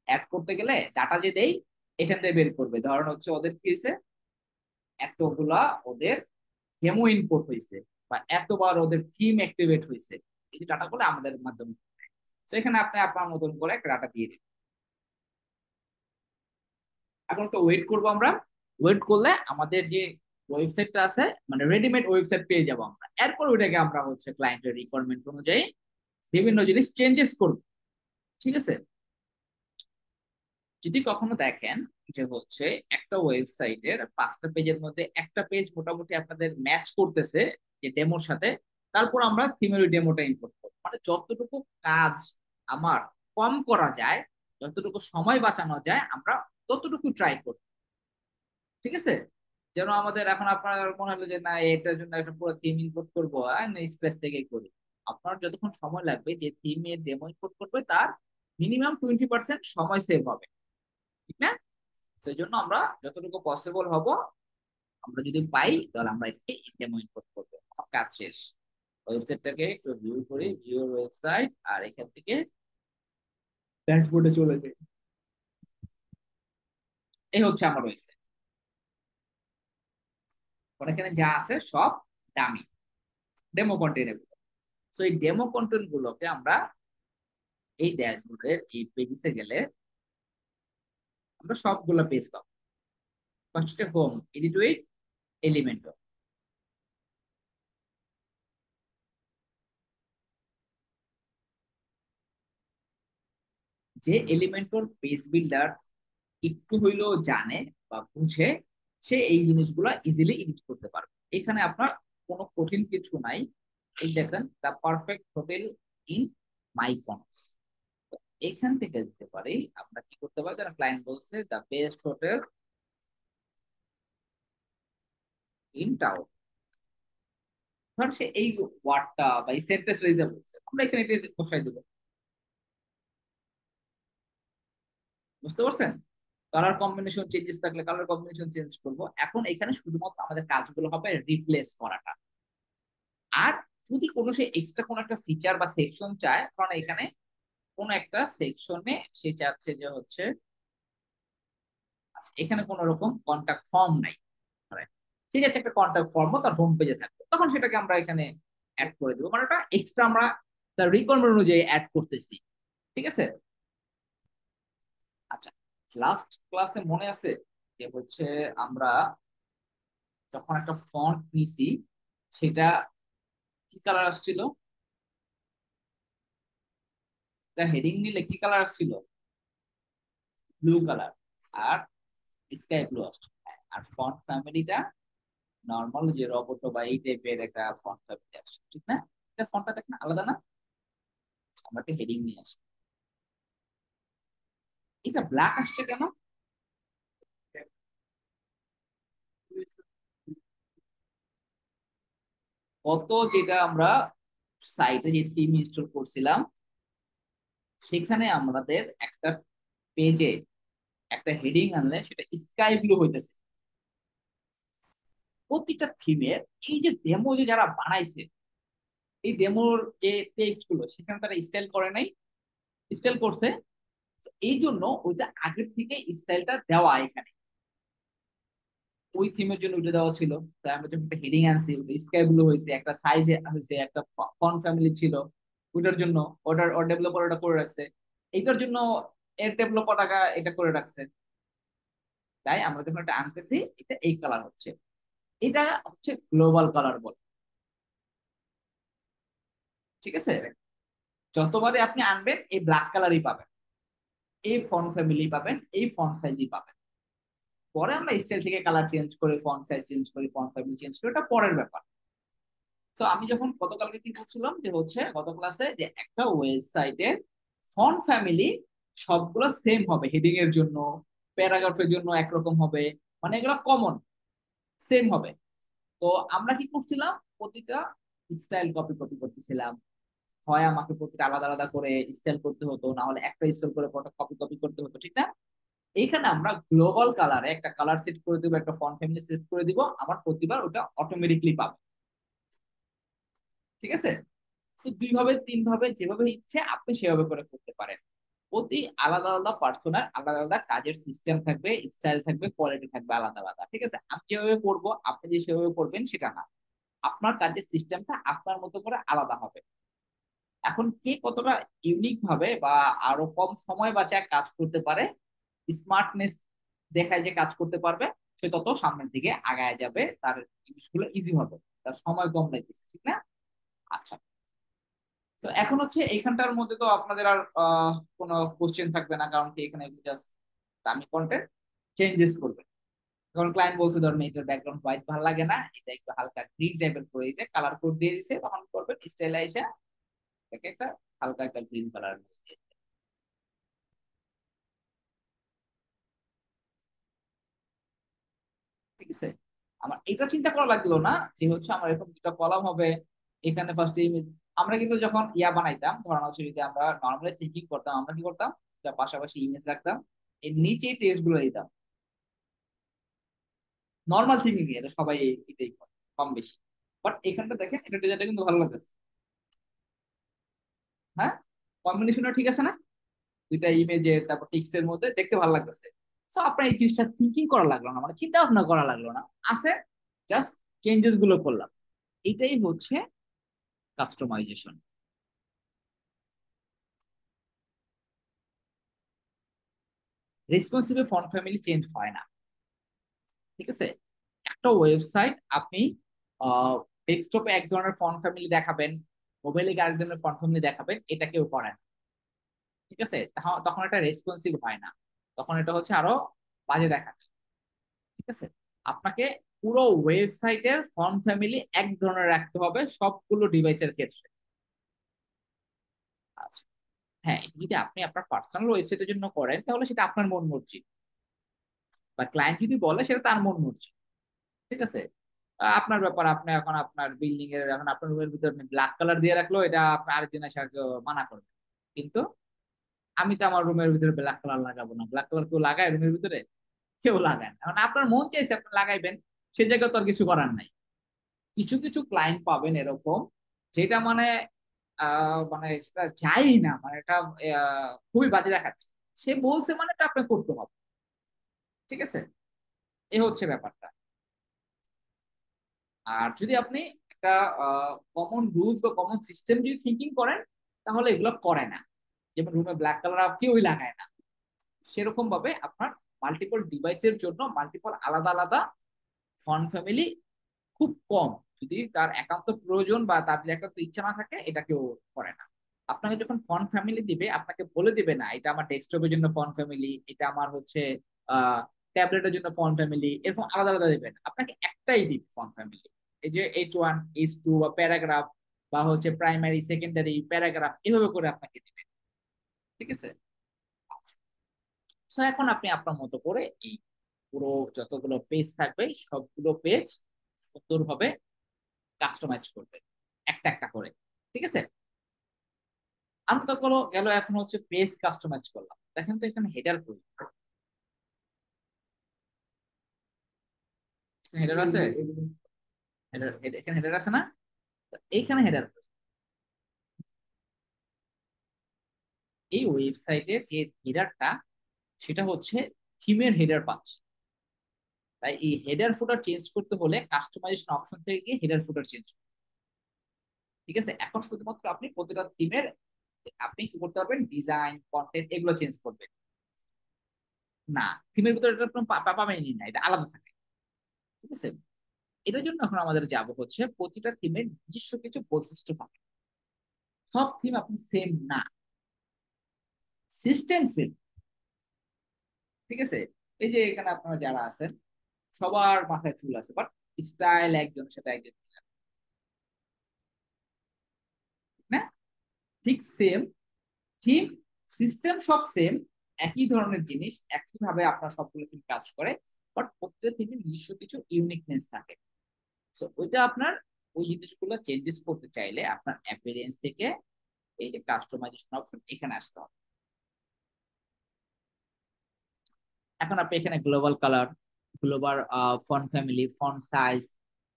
অ্যাড করতে গেলে ডাটা যে দেই এখান থেকে বের করবে। ধরেন হচ্ছে ওদের কি হয়েছে, এতগুলা ওদের ডেমো ইনপুট হয়েছে বা এতবার ওদের থিম অ্যাক্টিভেট হয়েছে, এই যে ডাটা গুলো আমাদের মাধ্যমে। তো এখানে আপনি আপনার মতন করে একটা ডাটা দিয়ে দিন। এখন তো ওয়েট করবো আমরা, ওয়েট করলে আমাদের যে ওয়েবসাইটটা আছে মানে রেডিমেড ওয়েবসাইট পেয়ে যাবো আমরা। এরপর ওইটাকে আমরা হচ্ছে ক্লায়েন্টের রিকোয়ারমেন্ট অনুযায়ী বিভিন্ন জিনিস চেঞ্জেস করব, ঠিক আছে। যদি কখনো দেখেন যে হচ্ছে একটা ওয়েবসাইটের 5টা পেজের মধ্যে একটা পেজ মোটামুটি আপনাদের ম্যাচ করতেছে যে ডেমোর সাথে, তারপর আমরা থিমের ওই ডেমোটা ইম্পোর্ট করবো। মানে যতটুকু কাজ আমার কম করা যায়, যতটুকু সময় বাঁচানো যায় আমরা ততটুকু ট্রাই করব, ঠিক আছে। যেন আমাদের এখন আপনার মনে হলো যে না এটার জন্য একটা পুরো থিম ইম্পোর্ট করবো আর না স্পেস থেকেই করি, আপনার যতক্ষণ সময় লাগবে যে থিমের ডেমো ইম্পোর্ট করবে তার মিনিমাম 20% সময় সেভ হবে, ঠিক না। সেই জন্য আমরা যতটুকু পসিবল হব আমরা যদি পাই তাহলে আমরা এটাকে ডেমো ইম্পোর্ট করবো। আমার কাজ শেষ, ওয়েবসাইটটাকে একটু ভিউ করি, ভিউ ওয়েবসাইট, আর এখান থেকে ড্যাশবোর্ডে চলে যাই। এই হচ্ছে আমার ওয়েবসাইট, এখানে যা আছে সব দামি ডেমো কন্টেন্ট। সো এই ডেমো কন্টেন্ট গুলোকে আমরা এই ড্যাশবোর্ডের এই পেজে গেলে আমরা সবগুলো পেজ পাবো। ফার্স্টে হোম, এডিট উইথ এলিমেন্টর, যে এলিমেন্টর পেজ বিল্ডার একটু হইলেও জানে বা বুঝে সে এই জিনিসগুলা ইজিলি এডিট করতে পারবে। এখানে আপনার কোনো কঠিন কিছু নাই। এই দেখেন দ্য পারফেক্ট হোটেল ইন মাইকনস, এখান থেকে দিতে পারি। আমরা কি করতে পারি, যারা ক্লায়েন্ট বলছে the best hotel in town, ধর সে এই ওয়ার্ডটা বা এই সেন্টেন্সটা দিতে বলছে, আমরা এখানে এটা বসাই দেবো। বুঝতে পারছেন, কালার কম্বিনেশন চেঞ্জেস থাকলে কালার কম্বিনেশন চেঞ্জ করব। এখন এখানে শুধুমাত্র আমাদের কাজগুলো হবে রিপ্লেস করাটা। আর যদি কোনো সে এক্সট্রা কোনো একটা ফিচার বা সেকশন চায়, কারণ এখানে কোন একটা সেকশনে সে চাচ্ছে যে হচ্ছে আচ্ছা, এখানে কোনো রকম কন্টাক্ট ফর্ম নাই, ধরেন সে যাচ্ছে একটা কন্টাক্ট ফর্মও তার হোম পেজে থাকবে, তখন সেটাকে আমরা এখানে অ্যাড করে দেবো। মানে ওটা এক্সট্রা আমরা তার রিকোয়ারমেন্ট অনুযায়ী অ্যাড করতেছি, ঠিক আছে। আচ্ছা, লাস্ট ক্লাসে মনে আছে যে হচ্ছে আমরা যখন একটা ফন্ট নিছি সেটা কি কালার আসছিল, হেডিং নিলে কি কালার আসছিল, ব্লু কালার, আর স্কাই ব্লু আসছিল। আর ফন্ট ফ্যামিলিটা নর্মাল যে রবটো বা এই টাইপের একটা ফন্ট ফ্যামিলি আসছে, ঠিক না। এটা ফন্টটা দেখেন আলাদা না, আমরা একটা হেডিং নিয়ে আসি। এটা ব্ল্যাক আসছে কেন? কত যেটা আমরা সাইটে যে থিম ইনস্টল করছিলাম সেখানে আমাদের একটা পেজে একটা হেডিং আনলে সেটা স্কাই ব্লু হইতেছে। প্রতিটা থিমের এই যে ডেমো যে যারা বানাইছে, এই ডেমোর যে টেক্সট গুলো সেখানে তারা স্টাইল করে নাই, স্টাইল করছে। তো এই জন্য ওইটা আগের থেকে স্টাইলটা দেওয়া এখানে ওই থিমের জন্য ওইটা দেওয়া ছিল। তো আমরা যখন একটা হেডিং আনছি ওটা স্কাই ব্লু হয়েছে, একটা সাইজে হয়েছে, একটা ফন্ট ফ্যামিলি ছিল ওইটার জন্য, ওটার ডেভেলপার ওটা করে রাখছে। এইটার জন্য এর ডেভেলপার টাকা এটা করে রাখছে। তাই আমরা যখন এটা আনতেছি এটা এই কালার হচ্ছে, এটা হচ্ছে গ্লোবাল কালার বলে। ঠিক আছে, যতবারে আপনি আনবেন এই ব্ল্যাক কালারই পাবেন, এই ফন্ট ফ্যামিলি পাবেন, এই ফন্ট সাইজই পাবেন। পরে আমরা স্টাইল থেকে কালার চেঞ্জ করে ফন্ট সাইজ চেঞ্জ করি, ফন্ট ফ্যামিলি চেঞ্জ করি, এটা পরের ব্যাপার। তো আমি যখন গতকালকে কি বলছিলাম যে হচ্ছে গত ক্লাসে যে একটা ওয়েবসাইটের ফন্ট ফ্যামিলি সবগুলো সেম হবে, হেডিং এর জন্য প্যারাগ্রাফের জন্য একরকম হবে, মানে এগুলো কমন সেম হবে। তো আমরা কি করছিলাম, প্রতিটা স্টাইল কপি কপি করতেছিলাম। হয় আমাকে প্রতিটা আলাদা আলাদা করে স্টাইল করতে হতো, না হলে একটা স্টাইল করে কপি কপি করতে হতো, ঠিক না? এইখানে আমরা গ্লোবাল কালারে একটা কালার সেট করে দিব, একটা ফন্ট ফ্যামিলি সেট করে দিব, আমার প্রতিবার ওটা অটোমেটিকলি পাবে। ঠিক আছে, তো দুই ভাবে তিন ভাবে যেভাবে ইচ্ছে আপনি সেভাবে করে করতে পারেন। প্রতি আলাদা আলাদা পার্সোনাল আলাদা আলাদা কাজের সিস্টেম থাকবে, স্টাইল থাকবে, কোয়ালিটি থাকবে আলাদা আলাদা। ঠিক আছে, আমি যেভাবে করবো আপনি যে সেভাবে করবেন সেটা না, আপনার কাজের সিস্টেমটা আপনার মতো করে আলাদা হবে। এখন কে কতটা ইউনিক ভাবে বা আরো কম সময় বাঁচায় কাজ করতে পারে, স্মার্টনেস দেখায় যে কাজ করতে পারবে, সে তত সামনের দিকে আগায় যাবে, তার জিনিসগুলো ইজি হবে, তার সময় কম লাগতেছে, ঠিক না? আচ্ছা, তো এখন হচ্ছে এইখানটার মধ্যে তো আপনাদের আর কোনো কোশ্চেন থাকবে না, কারণ কি এখানে জাস্ট আমি কন্টেন্ট চেঞ্জেস করবে। কারণ ক্লায়েন্ট বলছে ধরেন এটার ব্যাকগ্রাউন্ড হোয়াইট ভালো লাগে না, এটা একটু হালকা গ্রিন টাইপের করে দিতে, কালার কোড দিয়ে দিছে, তখন করবেন স্টাইলাইজেশন, এটাকে একটা হালকা একটা গ্রিন কালার দিয়ে। ঠিক আছে, আমার এটা চিন্তা করা লাগলো না যে হচ্ছে আমার এরকম দুটা কলাম হবে, এখানে ফার্স্ট ইমেজ। আমরা কিন্তু যখন ইয়া বানাইতাম ধরেন হচ্ছে যদি আমরা নর্মালি থিঙ্কিং করতাম, আমরা কি করতাম, এটা পাশাপাশি ইমেজ রাখতাম, এর নিচে টেক্সট গুলো দিতাম। নর্মাল থিঙ্কিং এটা সবাই এটাই করে কম বেশি। বাট এখানটা দেখেন এটা ডিজাইনটা কিন্তু ভালো লাগতেছে। হ্যাঁ, কম্বিনেশনটা ঠিক আছে না, দুইটা ইমেজের তারপর টেক্সটের মধ্যে দেখতে ভালো লাগতেছে। তো আপনার এই জিনিসটা থিঙ্কিং করা লাগলো না, মানে চিন্তা ভাবনা করা লাগলো না, আছে জাস্ট চেঞ্জেস গুলো করলাম। এটাই হচ্ছে customisation. Responsive font family change হয় না। ঠিক আছে, একটা ওয়েবসাইট আপনি ডেস্কটপে এক ধরনের ফন্ট ফ্যামিলি দেখাবেন, মোবাইলে আরেক ধরনের ফন্ট ফ্যামিলি দেখাবেন, এটা কেউ করে না। ঠিক আছে, তখন এটা রেসপন্সিভ হয় না, তখন এটা হচ্ছে আরো বাজে দেখাচ্ছে। ঠিক আছে, আপনাকে পুরো ওয়েবসাইটের ফন্ট ফ্যামিলি এক ধরনের রাখতে হবে সবগুলো ডিভাইসের ক্ষেত্রে। আচ্ছা, হ্যাঁ, এটা যদি আপনি আপনার পার্সোনাল ওয়েবসাইটের জন্য করেন তাহলে সেটা আপনার মন মর্জি, বা ক্লায়েন্ট যদি বলে সেটা তার মন মর্জি। ঠিক আছে, আপনার ব্যাপার, আপনি এখন আপনার বিল্ডিং এর এখন আপনার রুমের ভিতরে ব্ল্যাক কালার দিয়ে রাখলো, এটা আপনার আরেকজন এসে আর কেউ মানা করবে। কিন্তু আমি তো আমার রুমের ভিতরে ব্ল্যাক কালার লাগাবো না, ব্ল্যাক কালার কেউ লাগায় রুমের ভিতরে? কেউ লাগায় না। এখন আপনার মন চাইছে আপনি লাগাইবেন, সে জায়গায় তো আর কিছু করার নাই। কিছু কিছু ক্লায়েন্ট পাবেন এরকম, যেটা মানে মানে সেটা যাই না, মানে এটা খুবই বাজে দেখাচ্ছে, সে বলছে মানে এটা আপনি করতে হবে। ঠিক আছে, এ হচ্ছে ব্যাপারটা। আর যদি আপনি একটা কমন রুলস বা কমন সিস্টেম যদি থিঙ্কিং করেন তাহলে এগুলো করে না। যেমন রুমে ব্ল্যাক কালার কেউই লাগায় না, সেরকম ভাবে আপনার মাল্টিপল ডিভাইসের জন্য মাল্টিপল আলাদা আলাদা ফন্ট ফ্যামিলি খুব কম, যদি তার একান্ত প্রয়োজন বা তার যদি একান্ত ইচ্ছা না থাকে এটা কেউ করে না। আপনাকে যখন ফন্ট ফ্যামিলি দিবে আপনাকে বলে দিবে না এটা আমার ডেস্কটপের জন্য ফন্ট ফ্যামিলি, এটা আমার হচ্ছে আহ ট্যাবলেটের জন্য ফন্ট ফ্যামিলি, এরকম আলাদা আলাদা দিবেন, আপনাকে একটাই দিবে ফন্ট ফ্যামিলি। এই যে H1 H2 বা প্যারাগ্রাফ বা হচ্ছে প্রাইমারি সেকেন্ডারি প্যারাগ্রাফ এভাবে করে আপনাকে দিবে। ঠিক আছে, সো এখন আপনি আপনার মতো করে এই পুরো যতগুলো পেজ থাকবে সবগুলো পেজ সুন্দরভাবে কাস্টমাইজ করবেন একটা একটা করে, ঠিক আছে? আমরা তো গেল এখন হচ্ছে পেজ কাস্টমাইজ করলাম, দেখেন তো এখানে হেডার করি, হেডার আছে, এখানে হেডার আছে না? তো এইখানে হেডার, এই ওয়েবসাইটের যে হেডারটা সেটা হচ্ছে থিমের হেডার পাচ্ছে, তাই এই হেডার ফুটার চেঞ্জ করতে হলে কাস্টমাইজেশন অপশন থেকে গিয়ে হেডার ফুটার চেঞ্জ, ঠিক আছে? এখন শুধুমাত্র আপনি প্রতিটা থিমের আপনি কি করতে পারবেন, ডিজাইন কন্টেন্ট এগুলো চেঞ্জ করবেন না, থিমের ভিতরে এটা আপনি পাবেনই না, এটা আলাদা থাকে, ঠিক আছে? এটার জন্য এখন আমাদের যাব হচ্ছে প্রতিটা থিমের নিজস্ব কিছু বৈশিষ্ট্য থাকে, সব থিম আপনি সেম না, সিস্টেম সেম, ঠিক আছে? এই যে এখানে আপনারা যারা আছেন সবার মাথায় চুল আছে, বাট স্টাইল একজনের সাথে একজন মিলে না, ঠিক না? ঠিক সেম থিম, সিস্টেম সব সেম, একই ধরনের জিনিস একই ভাবে আপনার সবগুলো থিম কাজ করে, বাট প্রত্যেকটা থিমের নিজস্ব কিছু ইউনিকনেস থাকে। সো ওইটা আপনার ওই জিনিসগুলো চেঞ্জেস করতে চাইলে আপনার অ্যাপিয়ারেন্স থেকে এই যে কাস্টমাইজেশন অপশন এখানে আসতে হবে। এখন আপনি এখানে global colour, global font family, font size,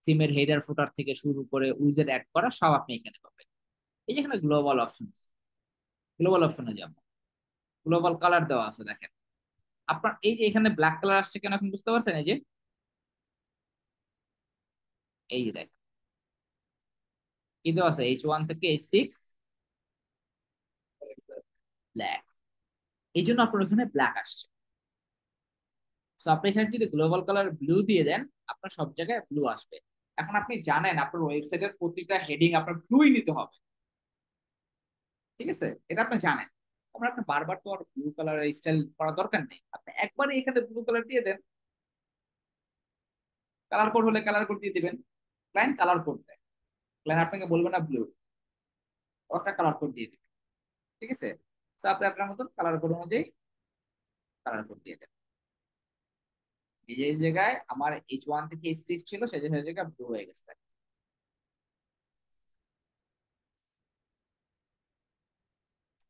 থিমের হেডার ফুটার থেকে শুরু করে উইজেট অ্যাড করা সব আপনি এখানে পাবেন। এই যে এখানে গ্লোবাল অপশন, গ্লোবাল অপশনে যাব, গ্লোবাল কালার দেওয়া আছে দেখেন। আপনার এই যে এখানে ব্ল্যাক কালার আসছে কেন এখন বুঝতে পারছেন? এই যে এই যে দেখেন কি দেওয়া আছে, H1 থেকে H6 ব্ল্যাক, এই জন্য আপনার ওখানে ব্ল্যাক আসছে। তো আপনি এখানে যদি গ্লোবাল কালার ব্লু দিয়ে দেন আপনার সব জায়গায় ব্লু আসবে। এখন আপনি জানেন আপনার ওয়েবসাইটের প্রতিটা হেডিং আপনার ব্লুই নিতে হবে, ঠিক আছে? এটা আপনি জানেন, আপনার আপনি বারবার তো আর ব্লু কালার স্টাইল করার দরকার নেই, আপনি একবারই এখানে ব্লু কালার দিয়ে দেন, কালার কোড হলে কালার কোড দিয়ে দিবেন, ক্লায়েন্ট কালার কোড দেয়, ক্লায়েন্ট আপনাকে বলবে না ব্লু, ওটা কালার কোড দিয়ে দিবেন, ঠিক আছে? তো আপনি আপনার মতন কালার কোড অনুযায়ী কালার কোড দিয়ে দেন। এই যে এই জায়গায় আমার H1 থেকে H6 ছিল সেই জায়গায় ব্লু হয়ে গেছে,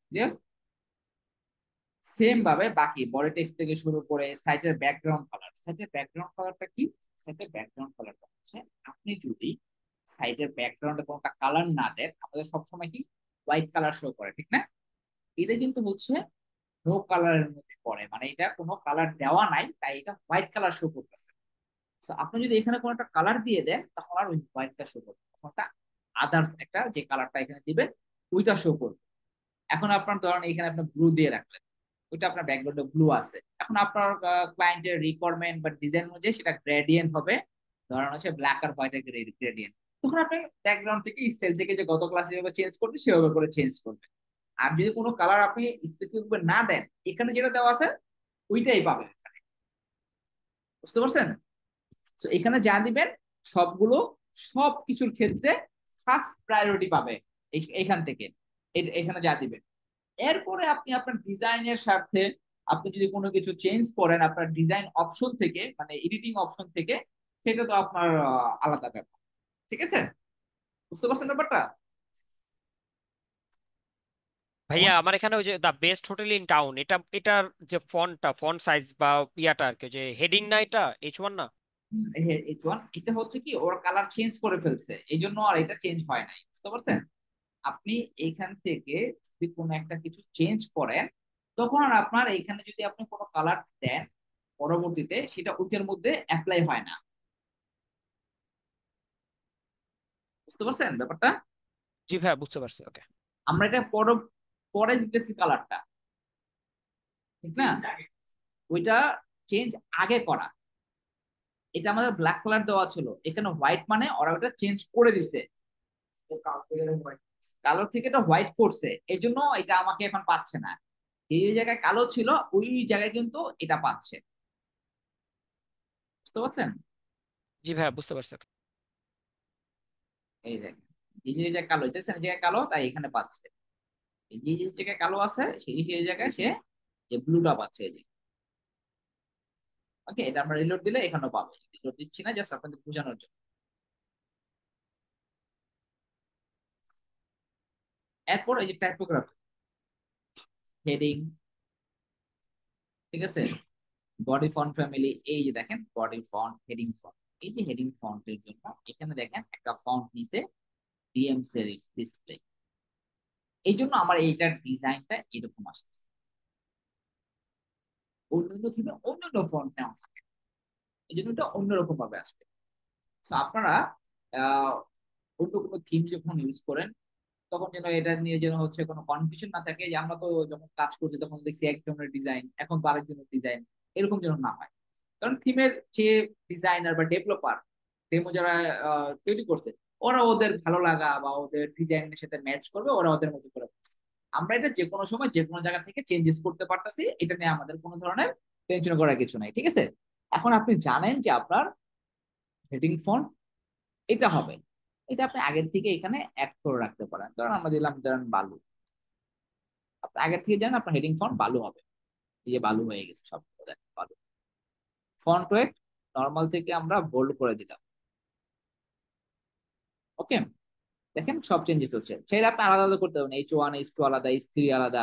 ক্লিয়ার? সেম ভাবে বাকি বডি টেক্সট থেকে শুরু করে সাইটের ব্যাকগ্রাউন্ড কালার, সাইটের ব্যাকগ্রাউন্ড কালারটা কি? সাইটের ব্যাকগ্রাউন্ড কালারটা হচ্ছে আপনি যদি সাইটের ব্যাকগ্রাউন্ডে কোনোটা কালার না দেন, আমাদের সবসময় কি হোয়াইট কালার শো করে, ঠিক না? এটা কিন্তু হচ্ছে নো কালারের মধ্যে পড়ে, মানে এটা কোনো কালার দেওয়া নাই তাই এটা হোয়াইট কালার শো করতেছে। তো আপনি যদি এখানে কোনো একটা কালার দিয়ে দেন তখন আর ওই হোয়াইটটা শো করবে, তখন একটা আদার্স একটা যে কালারটা এখানে দিবেন ওইটা শো করবে। এখন আপনার ধরেন এখানে আপনি ব্লু দিয়ে রাখলেন, ওইটা আপনার ব্যাকগ্রাউন্ডে ব্লু আছে, এখন আপনার ক্লায়েন্টের রিকোয়ারমেন্ট বা ডিজাইন অনুযায়ী সেটা গ্রেডিয়েন্ট হবে, ধরেন হচ্ছে ব্ল্যাক আর হোয়াইট এর গ্রেডিয়েন্ট, তখন আপনি ব্যাকগ্রাউন্ড থেকে স্টাইল থেকে যে গত ক্লাসে যেভাবে চেঞ্জ করতে সেভাবে করে চেঞ্জ করবেন। আর যদি কোনো কালার আপনি স্পেসিফিক ভাবে না দেন এখানে যেটা দেওয়া আছে ওইটাই পাবেন, বুঝতে পারছেন? তো এখানে যা দিবেন সবগুলো সব কিছুর ক্ষেত্রে ফার্স্ট প্রায়োরিটি পাবে এখান থেকে, এখানে যা দিবেন। এরপরে আপনি আপনার ডিজাইনের সাথে আপনি যদি কোনো কিছু চেঞ্জ করেন আপনার ডিজাইন অপশন থেকে মানে এডিটিং অপশন থেকে, সেটা তো আপনার আলাদা ব্যাপার, ঠিক আছে? বুঝতে পারছেন ব্যাপারটা? ভাইয়া আমার এখানে ওই যে the best hotel in town, এটার যে ফন্ট সাইজ বা ইয়াটা আর কি, যে হেডিং না, এটা H1 না? H1 এটা হচ্ছে কি ওরা কালার চেঞ্জ করে ফেলছে এই জন্য আর এটা চেঞ্জ হয় নাই, বুঝতে পারছেন? আপনি এইখান থেকে যদি কোনো একটা কিছু চেঞ্জ করেন তখন আর আপনার এইখানে যদি আপনি কোনো কালার দেন পরবর্তীতে সেটা ওইটার মধ্যে অ্যাপ্লাই হয় না, বুঝতে পারছেন ব্যাপারটা? জি ভাইয়া, বুঝতে পারছি, ওকে। আমরা এটা পরে দিতেছি কালারটা, ঠিক না? ওইটা চেঞ্জ আগে করা, এটা আমাদের ব্ল্যাক কালার দেওয়া ছিল এখানে হোয়াইট, মানে ওরা ওটা চেঞ্জ করে দিছে, কালো থেকে এটা হোয়াইট করছে এই জন্য এটা আমাকে এখন পাচ্ছে না, যে জায়গায় কালো ছিল ওই জায়গায় কিন্তু এটা পাচ্ছে, বুঝতে পারছেন? জি ভাইয়া, বুঝতে পারছি, ওকে। এই দেখেন এই যে জায়গায় কালো দেখছেন, এই জায়গায় কালো তাই এখানে পাচ্ছে, এই যে জায়গায় কালো আছে সেই জায়গায় সে যে ব্লুটা পাচ্ছে, এই যে ওকে, এটা আমরা রিলোড দিলে এখানেও পাবে, রিলোড দিচ্ছি না, জাস্ট আপনাদের বোঝানোর জন্য। এরপর এই যে টাইপোগ্রাফি, হেডিং, ঠিক আছে, বডি ফন্ট ফ্যামিলি, এই যে দেখেন বডি ফন্ট, হেডিং ফন্ট। এই যে হেডিং ফন্টের জন্য এখানে দেখেন একটা ফন্ট নিতে ডিএম সেরিফ ডিসপ্লে। এই জন্য আমার এইটার ডিজাইনটা এরকম আসতেছে, অন্যান্য থিমে অন্যান্য ফন্ট নেওয়া থাকে, এই জন্য এটা অন্যরকম ভাবে আসবে। তো আপনারা আহ অন্য কোনো থিম যখন ইউজ করেন তখন যেন এটা নিয়ে যেন হচ্ছে কোনো কনফিউশন না থাকে, যে আমরা তো যখন কাজ করছি তখন দেখছি এক ধরনের ডিজাইন, এখন তো আরেক ধরনের ডিজাইন, এরকম যেন না হয়। কারণ থিমের যে ডিজাইনার বা ডেভেলপার, ডেমো যারা তৈরি করছে, ওরা ওদের ভালো লাগা বা ওদের ডিজাইনের সাথে ম্যাচ করবে, ওরা ওদের মতো করে করছে। আমরা এটা যে কোনো সময় যে কোনো জায়গা থেকে চেঞ্জেস করতে পারতেছি, এটা নিয়ে আমাদের কোনো ধরনের টেনশন করার কিছু নাই, ঠিক আছে। এখন আপনি জানেন যে আপনার হেডিং ফন্ট এটা হবে, এটা আপনি আগের থেকে এখানে অ্যাড করে রাখতে পারেন। ধরুন আমরা দিলাম ধরেন বালু, আপনি আগের থেকে জানেন আপনার হেডিং ফন্ট বালু হবে, এই যে বালু হয়ে গেছে সব বালু। ফন্ট ওয়েট নর্মাল থেকে আমরা বোল্ড করে দিলাম, ওকে। দেখেন সব চেঞ্জেস হচ্ছে, সেটা আপনি আলাদা আলাদা করতে পারবেন, H1 H2 আলাদা, H3 আলাদা।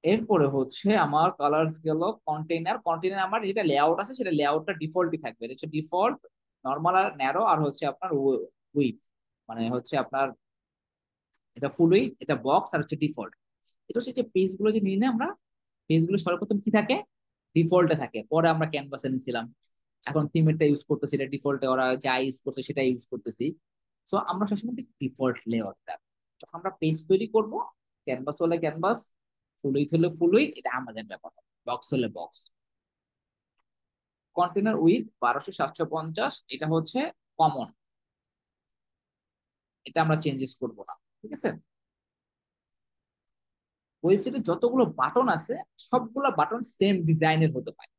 এরপরে হচ্ছে আমার কালার্স গেল, কন্টেইনার, কন্টেইনার আমার যেটা লেআউট আছে সেটা লেআউটটা ডিফল্টই থাকবে, এটা হচ্ছে ডিফল্ট, নর্মাল আর ন্যারো, আর হচ্ছে আপনার উইথ, মানে হচ্ছে আপনার এটা ফুল উইথ, এটা বক্স, আর হচ্ছে ডিফল্ট। এটা হচ্ছে যে পেজ গুলো যে নিয়ে আমরা, পেজ গুলো সর্বপ্রথম কি থাকে, ডিফল্টে থাকে, পরে আমরা ক্যানভাসে নিয়েছিলাম, এখন থিমেরটা ইউজ করতেছি, এটা ডিফল্টে ওরা যা ইউজ করছে সেটা ইউজ করতেছি। সো আমরা সবসময় ডিফল্ট লেআউটটা, যখন আমরা পেজ তৈরি করব, ক্যানভাস হলে ক্যানভাস, ফুল উইথ হলে ফুল উইথ, এটা আমাদের ব্যাপার, বক্স হলে বক্স। কন্টেনার উইথ 1200-750, এটা হচ্ছে কমন, এটা আমরা চেঞ্জেস করব না, ঠিক আছে। ওয়েবসাইটে যতগুলো বাটন আছে সবগুলো বাটন সেম ডিজাইনের হতে পারে,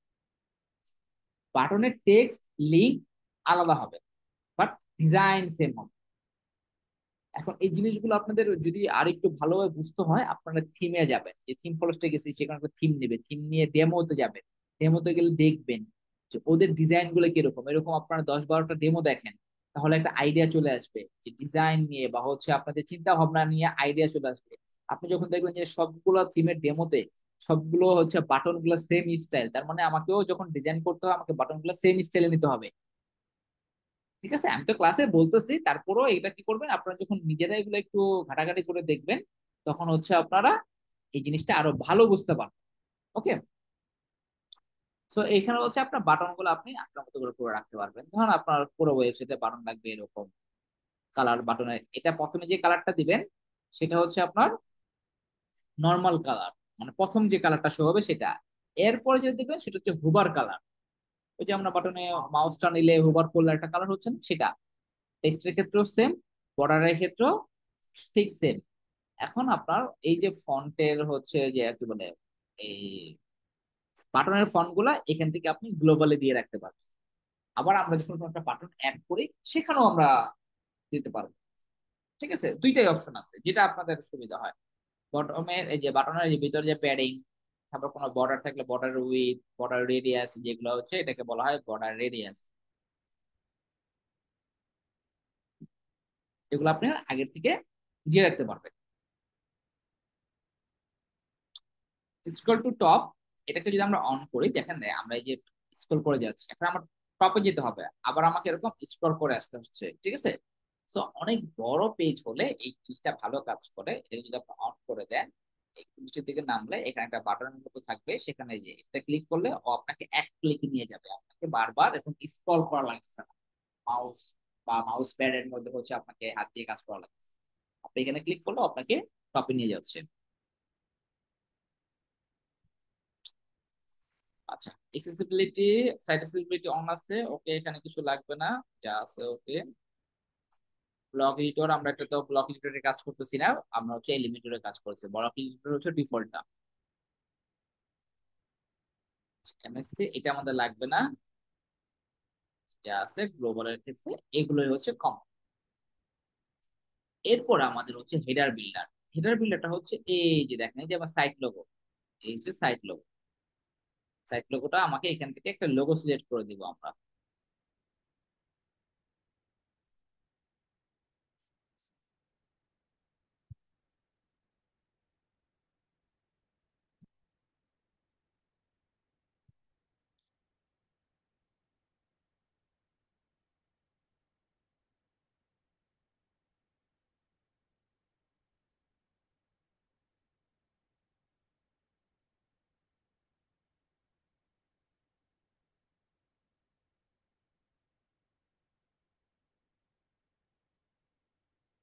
বাটনের টেক্সট লিঙ্ক আলাদা হবে, বাট ডিজাইন সেম হবে। এখন এই জিনিসগুলো আপনাদের যদি আর একটু ভালোভাবে বুঝতে হয়, আপনারা থিমে যাবেন, যে থিম ফরেস্টে গেছি সেখানে একটা থিম নেবে, থিম নিয়ে ডেমোতে যাবেন, ডেমোতে গেলে দেখবেন যে ওদের ডিজাইন গুলো কিরকম, এরকম আপনারা 10-12টা ডেমো দেখেন, তাহলে একটা আইডিয়া চলে আসবে, যে ডিজাইন নিয়ে বা হচ্ছে আপনাদের চিন্তা ভাবনা নিয়ে আইডিয়া চলে আসবে। আপনি যখন দেখবেন যে সবগুলো থিমের ডেমোতে সবগুলো হচ্ছে বাটন গুলো সেম স্টাইল, তার মানে আমাকেও যখন ডিজাইন করতে হয় আমাকে বাটন গুলো সেম স্টাইলে নিতে হবে, ঠিক আছে। আমি তো ক্লাসে বলতেছি, তারপরেও এটা কি করবেন, আপনারা যখন নিজেরা এগুলো একটু ঘাটাঘাটি করে দেখবেন, তখন হচ্ছে আপনারা এই জিনিসটা আরো ভালো বুঝতে পারবেন, ওকে। সো এখানে হচ্ছে আপনার বাটন গুলো আপনি আপনার মতো করে করে রাখতে পারবেন। ধরুন আপনার পুরো ওয়েবসাইটে বাটন লাগবে এরকম কালার, বাটনের এটা প্রথমে যে কালারটা দিবেন সেটা হচ্ছে আপনার নর্মাল কালার, মানে প্রথম যে কালারটা শো হবে সেটা। এরপরে যেটা দিবেন সেটা হচ্ছে হুবার কালার, ওই যে আমরা বাটনে মাউসটা নিলে হুবার করলে একটা কালার হচ্ছে না, সেটা। টেক্সটের ক্ষেত্রেও সেম, বর্ডারের ক্ষেত্রেও ঠিক সেম। এখন আপনার এই যে ফন্টের হচ্ছে যে কি বলে, এই বাটনের ফন্ট গুলা এখান থেকে আপনি গ্লোবালে দিয়ে রাখতে পারবেন। আবার আমরা যখন কোনো একটা বাটন অ্যাড করি সেখানেও আমরা দিতে পারবো, ঠিক আছে। দুইটাই অপশন আছে, যেটা আপনাদের সুবিধা হয়। বটমের এই যে বাটনের যে ভিতরে যে প্যাডিং, তারপর কোনো বর্ডার থাকলে বর্ডার উইথ, বর্ডার রেডিয়াস, যেগুলো হচ্ছে এটাকে বলা হয় বর্ডার রেডিয়াস, এগুলো আপনি আগের থেকে দিয়ে রাখতে পারবেন। স্ক্রল টু টপ, এটাকে যদি আমরা অন করি, দেখেন আমরা এই যে স্ক্রল করে যাচ্ছি, এখন আমার টপে যেতে হবে, আবার আমাকে এরকম স্ক্রল করে আসতে হচ্ছে, ঠিক আছে। সো অনেক বড় পেজ হলে এই জিনিসটা ভালো কাজ করে, এটা যদি আপনি অন করে দেন, এই নিচের দিকে নামলে এখানে একটা বাটনের মতো থাকবে, সেখানে যে এটা ক্লিক করলে ও আপনাকে এক ক্লিকে নিয়ে যাবে, আপনাকে বারবার এখন স্ক্রল করা লাগছে না, মাউস বা মাউস প্যাডের মধ্যে হচ্ছে আপনাকে হাত দিয়ে কাজ করা লাগছে, আপনি এখানে ক্লিক করলে আপনাকে টপে নিয়ে যাচ্ছে। আচ্ছা, এক্সেসিবিলিটি, সাইট অ্যাক্সেসিবিলিটি অন আছে, ওকে, এখানে কিছু লাগবে না, যা আছে ওকে। ব্লক এডিটর, আমরা একটা তো ব্লক এডিটরের কাজ করতেছি না, আমরা হচ্ছে এলিমেন্টরের কাজ করছি, ব্লক এডিটর হচ্ছে ডিফল্টটা। এমএসসি এটা আমাদের লাগবে না, যা আছে গ্লোবালের ক্ষেত্রে এগুলোই হচ্ছে কমন। এরপর আমাদের হচ্ছে হেডার বিল্ডার, হেডার বিল্ডারটা হচ্ছে এই যে দেখেন, এই যে আমার সাইট লোগো, এই হচ্ছে সাইট লোগো, সাইট লোগোটা আমাকে এখান থেকে একটা লোগো সিলেক্ট করে দিব আমরা।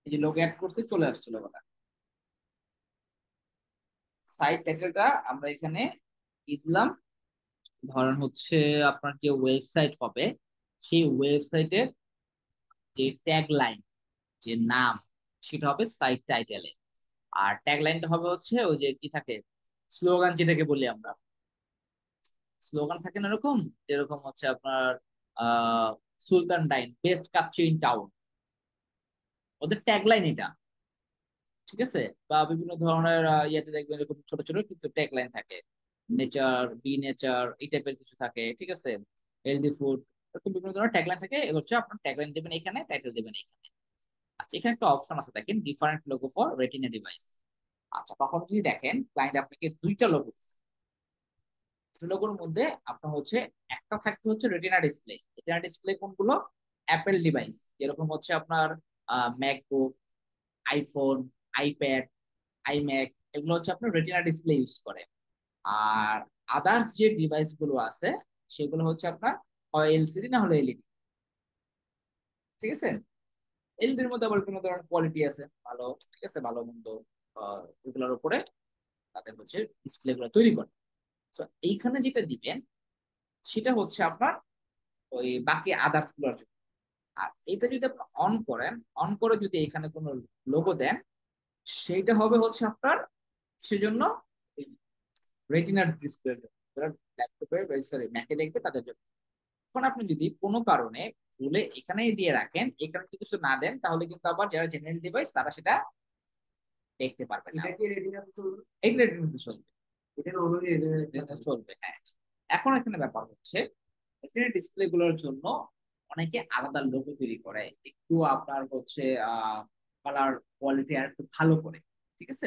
এই যে লোগো অ্যাড করছে, চলে আসছে লোগোটা। সাইট টাইটেলটা আমরা এখানে দিয়ে দিলাম, ধরেন হচ্ছে আপনার যে ওয়েবসাইট হবে সেই ওয়েবসাইটের যে ট্যাগ লাইন, যে নাম, সেটা হবে সাইট টাইটেলে। আর ট্যাগ লাইনটা হবে হচ্ছে ওই যে কি থাকে, স্লোগান যেটাকে বলি আমরা, স্লোগান থাকে না এরকম, যেরকম হচ্ছে আপনার আহ সুলতান ডাইন বেস্ট কাচ্চি ইন টাউন, ওদের ট্যাগ লাইন এটা। ঠিক আছে, বা বিভিন্ন ধরনের ইয়েতে দেখবেন এরকম ছোট ছোট কিন্তু ট্যাগ লাইন থাকে, নেচার, বি নেচার, এই টাইপের কিছু থাকে। ঠিক আছে, হেলদি ফুড, এরকম বিভিন্ন ধরনের ট্যাগ লাইন থাকে। এগুলো হচ্ছে আপনার ট্যাগ লাইন দেবেন এখানে, টাইটেল দেবেন এখানে। আচ্ছা, এখানে একটা অপশন আছে দেখেন, different logo for retina device. আচ্ছা, তখন যদি দেখেন ক্লায়েন্ট আপনাকে দুইটা লোগো দিচ্ছে, লোগোর মধ্যে আপনার হচ্ছে একটা থাকতে হচ্ছে রেটিনা ডিসপ্লে। রেটিনা ডিসপ্লে কোনগুলো? অ্যাপেল ডিভাইস, যেরকম হচ্ছে আপনার ম্যাকবুক, আইফোন, আইপ্যাড, আইম্যাক, এগুলো হচ্ছে আপনার রেটিনা ডিসপ্লে ইউজ করে। আর আদার্স যে ডিভাইস গুলো আছে সেগুলো হচ্ছে আপনার হয় এলসিডি না হলে এলইডি। ঠিক আছে, এলইডির মধ্যে আবার বিভিন্ন ধরনের কোয়ালিটি আছে ভালো, ঠিক আছে, ভালো মন্দ এগুলোর উপরে তাদের হচ্ছে ডিসপ্লে গুলো তৈরি করে। তো এইখানে যেটা দিবেন সেটা হচ্ছে আপনার ওই বাকি আদার্স গুলোর জন্য। আর এটা যদি আপনি অন করেন, অন করে যদি এখানে কোনো লোগো দেন, সেইটা হবে হচ্ছে আপনার সেজন্য রেটিনার ডিসপ্লের জন্য, যারা ল্যাপটপে সরি ম্যাকে দেখবে তাদের জন্য। এখন আপনি যদি কোনো কারণে ভুলে এখানেই দিয়ে রাখেন, এখানে যদি কিছু না দেন, তাহলে কিন্তু আবার যারা জেনারেল ডিভাইস তারা সেটা দেখতে পারবে না। এটা কি রেটিনাতে চলবে? এটা রেটিনাতে চলবে, এটা নরমালি রেটিনাতে চলবে, হ্যাঁ। এখন এখানে ব্যাপার হচ্ছে রেটিনা ডিসপ্লে গুলোর জন্য অনেকে আলাদা লোগো তৈরি করে, একটু আপনার হচ্ছে কালার কোয়ালিটি আর একটু ভালো করে। ঠিক আছে,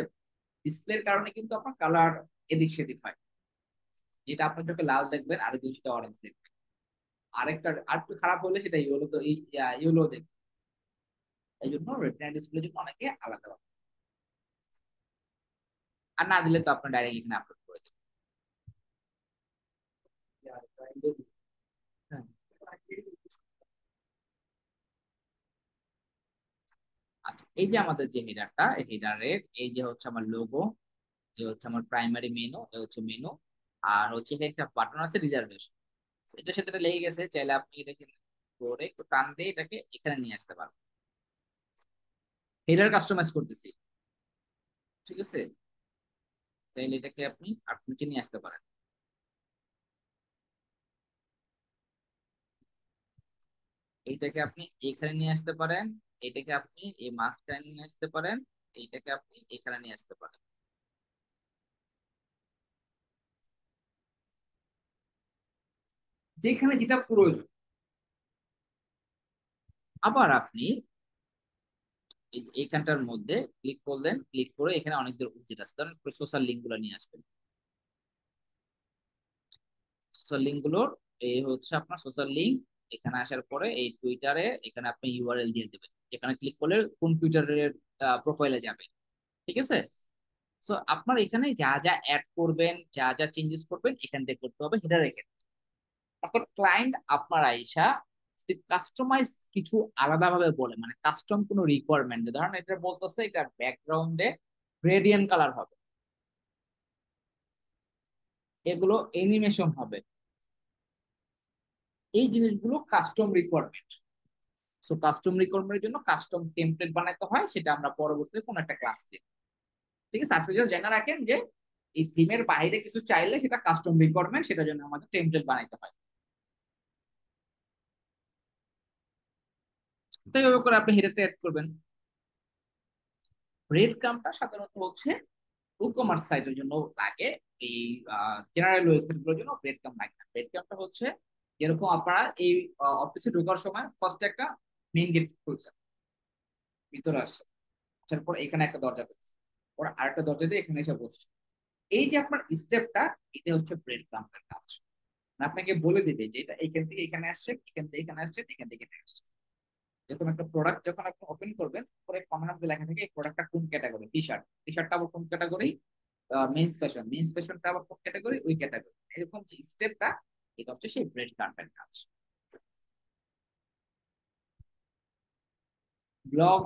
ডিসপ্লের কারণে কিন্তু আপনার কালার এদিক সেদিক হয়, যেটা আপনার চোখে লাল দেখবেন আর কিছুটা অরেঞ্জ দেখবেন, আরেকটা আর একটু খারাপ হলে সেটা ইয়েলো, তো এই ইয়েলো দেখবেন। এই জন্য রেটিনা ডিসপ্লে জন্য অনেকে আলাদা ভাবে। আর না দিলে তো আপনার ডাইরেক্ট এখানে আপলোড করে দেবেন। হ্যাঁ। আচ্ছা, এই যে আমাদের যে হেডারটা, এই হেডারের এই যে হচ্ছে আমার লোগো, এই হচ্ছে আমার প্রাইমারি মেনু, এই হচ্ছে মেনু, আর হচ্ছে এখানে একটা বাটন আছে রিজার্ভেশন। এটার সাথে এটা লেগে গেছে, চাইলে আপনি এটাকে করে একটু টান দিয়ে এটাকে এখানে নিয়ে আসতে পারবেন। হেডার কাস্টমাইজ করতেছি, ঠিক আছে, চাইলে এটাকে আপনি আর নিচে নিয়ে আসতে পারেন। এইটাকে আপনি এখানে নিয়ে আসতে পারেন, এটাকে আপনি এই মাঝখানে নিয়ে আসতে পারেন, এইটাকে আপনি এখানে নিয়ে আসতে পারেন। যেখানে যেটা প্রয়োজন। আবার আপনি এইখানটার মধ্যে ক্লিক করলেন, ক্লিক করে এখানে অনেকগুলো উচিত আছে, ধরেন সোশ্যাল লিঙ্ক গুলো নিয়ে আসবেন। সোশ্যাল লিঙ্ক গুলোর এই হচ্ছে আপনার সোশ্যাল লিঙ্ক, এখানে আসার পরে এই টুইটারে এখানে আপনি ইউআরএল দিয়ে দেবেন, এখানে ক্লিক করলে কোন টুইটারের প্রোফাইলে যাবে। ঠিক আছে, সো আপনার এখানে যা যা অ্যাড করবেন, যা যা চেঞ্জেস করবেন এখান থেকে করতে হবে হেডার রেখে। এখন ক্লায়েন্ট আপনার আইসা যদি কাস্টমাইজ কিছু আলাদা ভাবে বলে, মানে কাস্টম কোনো রিকোয়ারমেন্ট, ধরেন এটা বলতেছে এটা ব্যাকগ্রাউন্ডে গ্রেডিয়েন্ট কালার হবে, এগুলো অ্যানিমেশন হবে, এই জিনিসগুলো কাস্টম রিকোয়ারমেন্ট। সো কাস্টম রিকোয়ারমেন্টের জন্য কাস্টম টেমপ্লেট বানাতে হয়, সেটা আমরা পরবর্তীতে কোনো একটা ক্লাস দিই। ঠিক আছে, আজকে জেনে রাখেন যে এই থিমের বাইরে কিছু চাইলে সেটা কাস্টম রিকোয়ারমেন্ট, সেটার জন্য আমাদের টেমপ্লেট বানাইতে হয়। তো এইভাবে করে আপনি হেডারটা অ্যাড করবেন। ব্রেড ক্রাম্পটা সাধারণত হচ্ছে কমার্স সাইটের জন্য লাগে। এই জেনারেল ওয়েবসাইট গুলোর জন্য ব্রেড ক্যাম্প লাগে না। ব্রেড ক্যাম্পটা হচ্ছে যেরকম আপনারা এই অফিসে ঢোকার সময় ফার্স্ট একটা মেইন গেট খুলছেন, ভিতরে আসছে, আসার পর এখানে একটা দরজা পেয়েছে, ওরা আরেকটা দরজা দিয়ে এখানে এসে বসছে। এই যে আপনার স্টেপটা, এটা হচ্ছে ব্রেড ক্যাম্পের কাজ। মানে আপনাকে বলে দিবে যে এটা এখান থেকে এখানে আসছে, এখান থেকে এখানে আসছে, এখান থেকে এখানে আসছে। যেরকম একটা প্রোডাক্ট যখন আপনি ওপেন করবেন, পরে কমন আপনি লেখা থাকে এই প্রোডাক্টটা কোন ক্যাটাগরি, টি শার্ট, টি শার্টটা আবার কোন ক্যাটাগরি, মেন্স ফ্যাশন, মেন্স ফ্যাশনটা আবার কোন ক্যাটাগরি, ওই ক্যাটাগরি, এরকম যে স্টেপটা, এটা হচ্ছে সেই ব্রেড ক্যাম্পের কাজ। ব্লগ,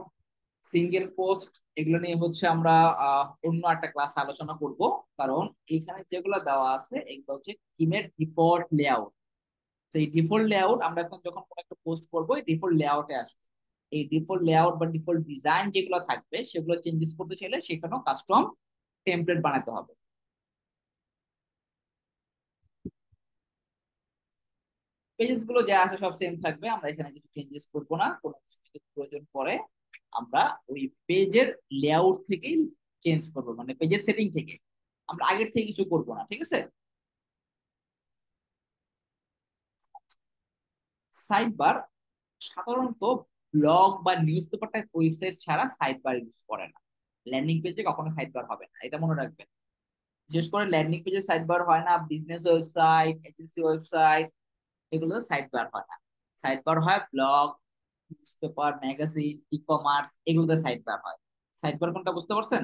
সিঙ্গেল পোস্ট, এগুলো নিয়ে হচ্ছে আমরা অন্য একটা ক্লাস আলোচনা করব। কারণ এখানে যেগুলো দেওয়া আছে এগুলো হচ্ছে থিমের ডিফল্ট লেআউট। তো এই ডিফল্ট লেআউট আমরা এখন যখন কোনো একটা পোস্ট করবো, এই ডিফল্ট লেআউটে আসবে। এই ডিফল্ট লেআউট বা ডিফল্ট ডিজাইন যেগুলো থাকবে সেগুলো চেঞ্জেস করতে চাইলে সেখানেও কাস্টম টেমপ্লেট বানাতে হবে। পেজেস গুলো যা আছে সব সেম থাকবে, আমরা এখানে কিছু চেঞ্জেস করব না। কোনো কিছু যদি প্রয়োজন পড়ে আমরা ওই পেজের লেআউট থেকেই চেঞ্জ করব, মানে পেজের সেটিং থেকে, আমরা আগের থেকে কিছু করব না, ঠিক আছে। সাইড বার সাধারণত ব্লগ বা নিউজ পেপার টাইপ ওয়েবসাইট ছাড়া সাইড বার ইউজ করে না। ল্যান্ডিং পেজে কখনো সাইড বার হবে না, এটা মনে রাখবেন। বিশেষ করে ল্যান্ডিং পেজে সাইড বার হয় না, বিজনেস ওয়েবসাইট, এজেন্সি ওয়েবসাইট, এগুলো সাইড বার হয় না। সাইড বার হয় blog, news paper, magazine, e commerce, এগুলোতে সাইড বার হয়। সাইড বার কোনটা বুঝতে পারছেন?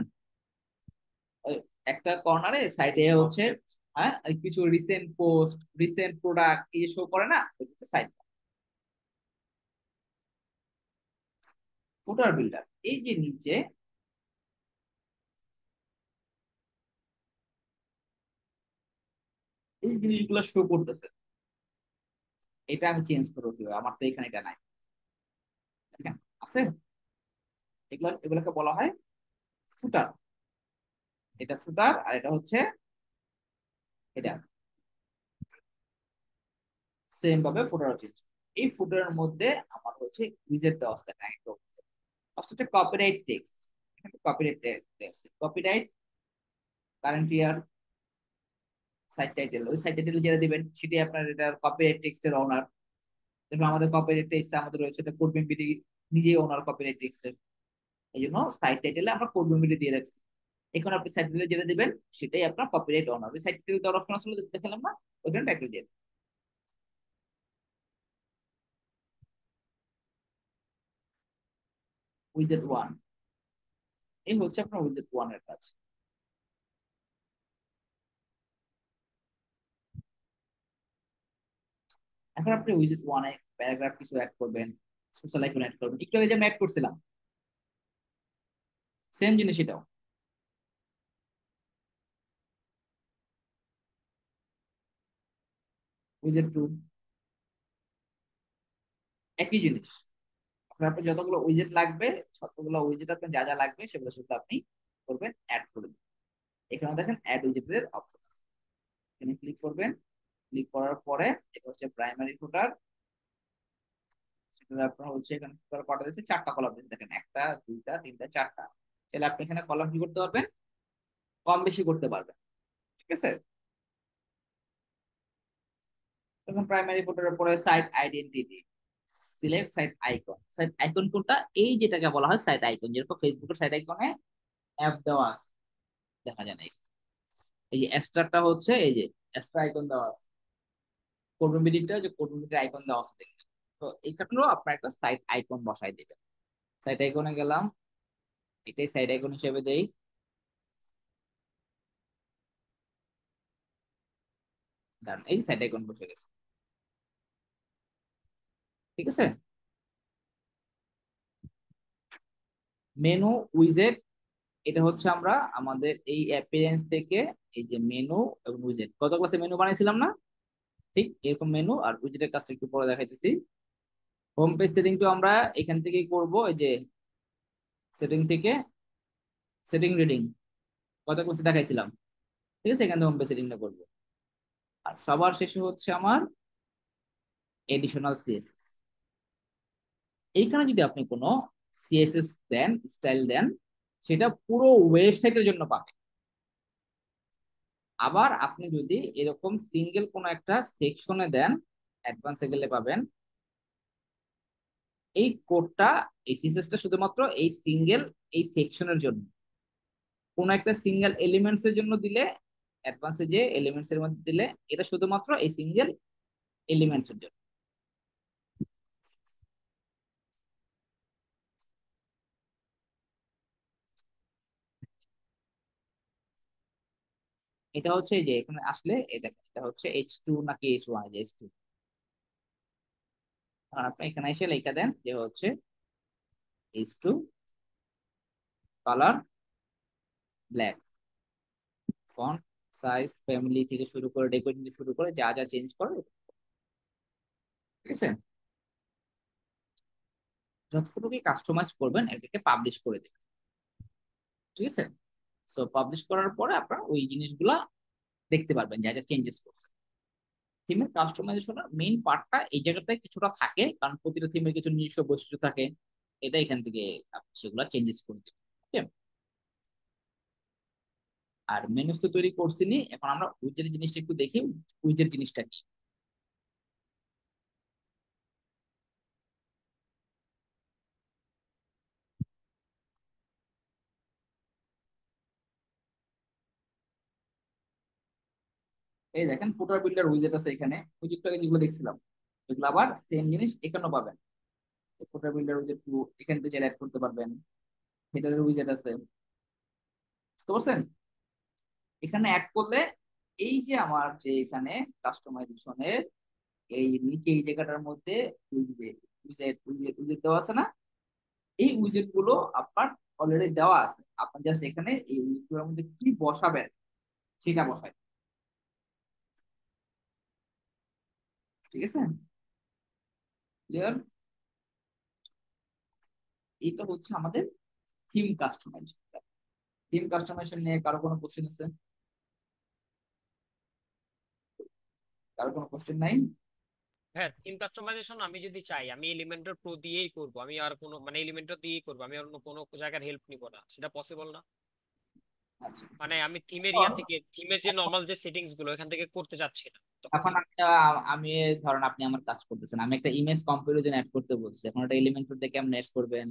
ওই একটা কর্নারে সাইডে হচ্ছে, হ্যাঁ, এই কিছু রিসেন্ট পোস্ট, রিসেন্ট প্রোডাক্ট এই শো করে না, ওইটা সাইড বার। ফুটার বিল্ডার, এই যে নিচে এই জিনিসগুলো শো করতেছে, এটা আমি চেঞ্জ করবো কিভাবে? আমার তো এখানে এটা নাই, দেখেন আছে। এগুলোকে বলা হয় ফুটার। এটা ফুটার আর এটা হচ্ছে এটা, সেম ভাবে ফুটার চেঞ্জ। এই ফুটারের মধ্যে আমার হচ্ছে উইজেট দেওয়া আছে, দেখেন একটা ফার্স্ট হচ্ছে কপিরাইট টেক্সট। এখানে copyright text, copyright, current year, site title. ওই সাইট টাইটেল যেটা দিবেন সেটাই আপনার এটার কপিরাইট টেক্সটের ওনার। যেমন আমাদের কপিরাইট টেক্সট আমাদের ওয়েবসাইটে কোড বিডি নিজেই ওনার কপিরাইট টেক্সটের, এই জন্য সাইট টাইটেলে আমরা কোড বিডি দিয়ে রাখছি। এখন আপনি সাইট টাইটেল যেটা দিবেন সেটাই আপনার কপিরাইট ওনার। ওই সাইট টাইটেল দেওয়ার অপশন আসলে দেখালাম না, ওইখানে টাইটেল দিয়ে উইজেট ওয়ান। এই হচ্ছে আপনার উইজেট ওয়ান এর কাজ। এখন আপনি উইজেট ওয়ানে প্যারাগ্রাফ কিছু অ্যাড করবেন, সোশ্যাল আইকন অ্যাড করবেন, একটু আগে যে আমি অ্যাড করছিলাম সেম জিনিস এটাও। উইজেট টু, একই জিনিস। আপনার যতগুলো উইজেট লাগবে, যতগুলো উইজেট আপনার যা যা লাগবে সেগুলো শুধু আপনি করবেন, অ্যাড করে দিবেন। এখানে দেখেন অ্যাড উইজেটের অপশন আছে, এখানে ক্লিক করবেন। ক্লিক করার পরে এটা হচ্ছে প্রাইমারি ফুটার। সেটা আপনার হচ্ছে এখানে কটা দিচ্ছে, চারটা কলাম দিচ্ছে, দেখেন একটা, দুইটা, তিনটা, চারটা। তাহলে আপনি এখানে কলাম কি করতে পারবেন, কম বেশি করতে পারবেন, ঠিক আছে। তখন প্রাইমারি ফুটারের পরে site identity, select site icon. Site icon কোনটা? এই যেটাকে বলা হয় সাইট আইকন, যেরকম ফেসবুকের সাইট আইকনে অ্যাপ দেওয়া আছে, দেখা যায় না এই যে এক্সট্রাটা হচ্ছে, এই যে এক্সট্রা আইকন দেওয়া আছে, কোডবিডিটা যে কোডবিডির আইকন দেওয়া আছে দেখবেন। তো এইখানেও আপনার একটা সাইট আইকন বসাই দিবেন। সাইট আইকনে গেলাম, এটাই সাইট আইকন হিসেবে দেই, ডান। এই সাইট আইকন বসে গেছে, ঠিক আছে। মেনু, উইজেট, এটা হচ্ছে আমরা আমাদের এই অ্যাপিয়ারেন্স থেকে এই যে মেনু এবং উইজেট, গত ক্লাসে মেনু বানাইছিলাম না, ঠিক এরকম মেনু আর উইজেটের কাজটা একটু পরে দেখাইতেছি। হোম পেজ সেটিংটা আমরা এখান থেকেই করব, এই যে সেটিং থেকে, সেটিং রিডিং গত ক্লাসে দেখাইছিলাম, ঠিক আছে। এখান থেকে হোম পেজ সেটিংটা করবো। আর সবার শেষে হচ্ছে আমার এডিশনাল সিএসএস। এইখানে যদি আপনি কোনো সিএসএস দেন, স্টাইল দেন, সেটা পুরো ওয়েবসাইটের জন্য পাবেন। আবার আপনি যদি এরকম সিঙ্গেল কোনো একটা সেকশনে দেন, অ্যাডভান্সে গেলে পাবেন এই কোডটা, এই সিএসএসটা শুধুমাত্র এই সিঙ্গেল এই সেকশনের জন্য। কোনো একটা সিঙ্গেল এলিমেন্টস এর জন্য দিলে, অ্যাডভান্সে যে এলিমেন্টস এর মধ্যে দিলে, এটা শুধুমাত্র এই সিঙ্গেল এলিমেন্টস এর জন্য। এটা হচ্ছে এই যে এখানে আসলে এটা হচ্ছে H2 নাকি H1, যে H2। আর আপনি এখানে এসে লেখা দেন যে হচ্ছে H2 colour black, font size family থেকে শুরু করে ডেকোরেশন থেকে শুরু করে যা যা চেঞ্জ করে, ঠিক আছে। যতটুকু কাস্টমাইজ করবেন এটাকে পাবলিশ করে দেবেন, ঠিক আছে। সো পাবলিশ করার পরে আপনারা ওই জিনিসগুলা দেখতে পারবেন যা যা চেঞ্জেস করছে। থিমের কাস্টমাইজেশনের মেইন পার্টটা এই জায়গাটায় কিছুটা থাকে, কারণ প্রতিটা থিমের কিছু নিজস্ব বৈশিষ্ট্য থাকে। এটা এখান থেকে আপনি সেগুলো চেঞ্জেস করে দেবেন, ঠিক আছে। আর মেনুস তো তৈরি করছিনি, এখন আমরা উইজের জিনিসটা একটু দেখি। উইজের জিনিসটা কি? এই দেখেন ফুটার বিল্ডার উইজেট আছে এখানে, উইজেটটা যেগুলো দেখছিলাম এগুলো আবার সেম জিনিস এখানেও পাবেন। ফুটার বিল্ডার উইজেট টু এখান থেকে অ্যাড করতে পারবেন। হেডারের উইজেট আছে, বুঝতে পারছেন? এখানে অ্যাড করলে এই যে আমার যে এখানে কাস্টমাইজেশনের এই নিচে এই জায়গাটার মধ্যে উইজেট উইজেট উইজেট উইজেট দেওয়া আছে না, এই উইজেট গুলো আপনার অলরেডি দেওয়া আছে। আপনি জাস্ট এখানে এই উইজেট গুলোর মধ্যে কি বসাবেন সেটা বসাই, ঠিক আছে, ক্লিয়ার? এটা হচ্ছে আমাদের থিম কাস্টমাইজেশন। থিম কাস্টমাইজেশন নিয়ে কারো কোনো কোশ্চেন আছে? কারো কোনো কোশ্চেন নাই? হ্যাঁ, থিম কাস্টমাইজেশন আমি যদি চাই আমি এলিমেন্টর প্রো দিয়েই করব, আমি আর কোনো মানে এলিমেন্টর দিয়েই করব, আমি আর অন্য কোনো জায়গার হেল্প নিব না, সেটা পসিবল না? আচ্ছা, মানে আমি থিমের ইয়া এখন থেকে, থিমের যে নর্মাল যে সেটিংস গুলো এখান থেকে করতে চাচ্ছি না, তখন এখন কি করব? আমি ধরেন আপনি আমার কাজ করতেছেন, আমি একটা ইমেজ কম্পারিজন অ্যাড করতে বলছি, এখন একটা এলিমেন্ট থেকে কেমন অ্যাড করবেন?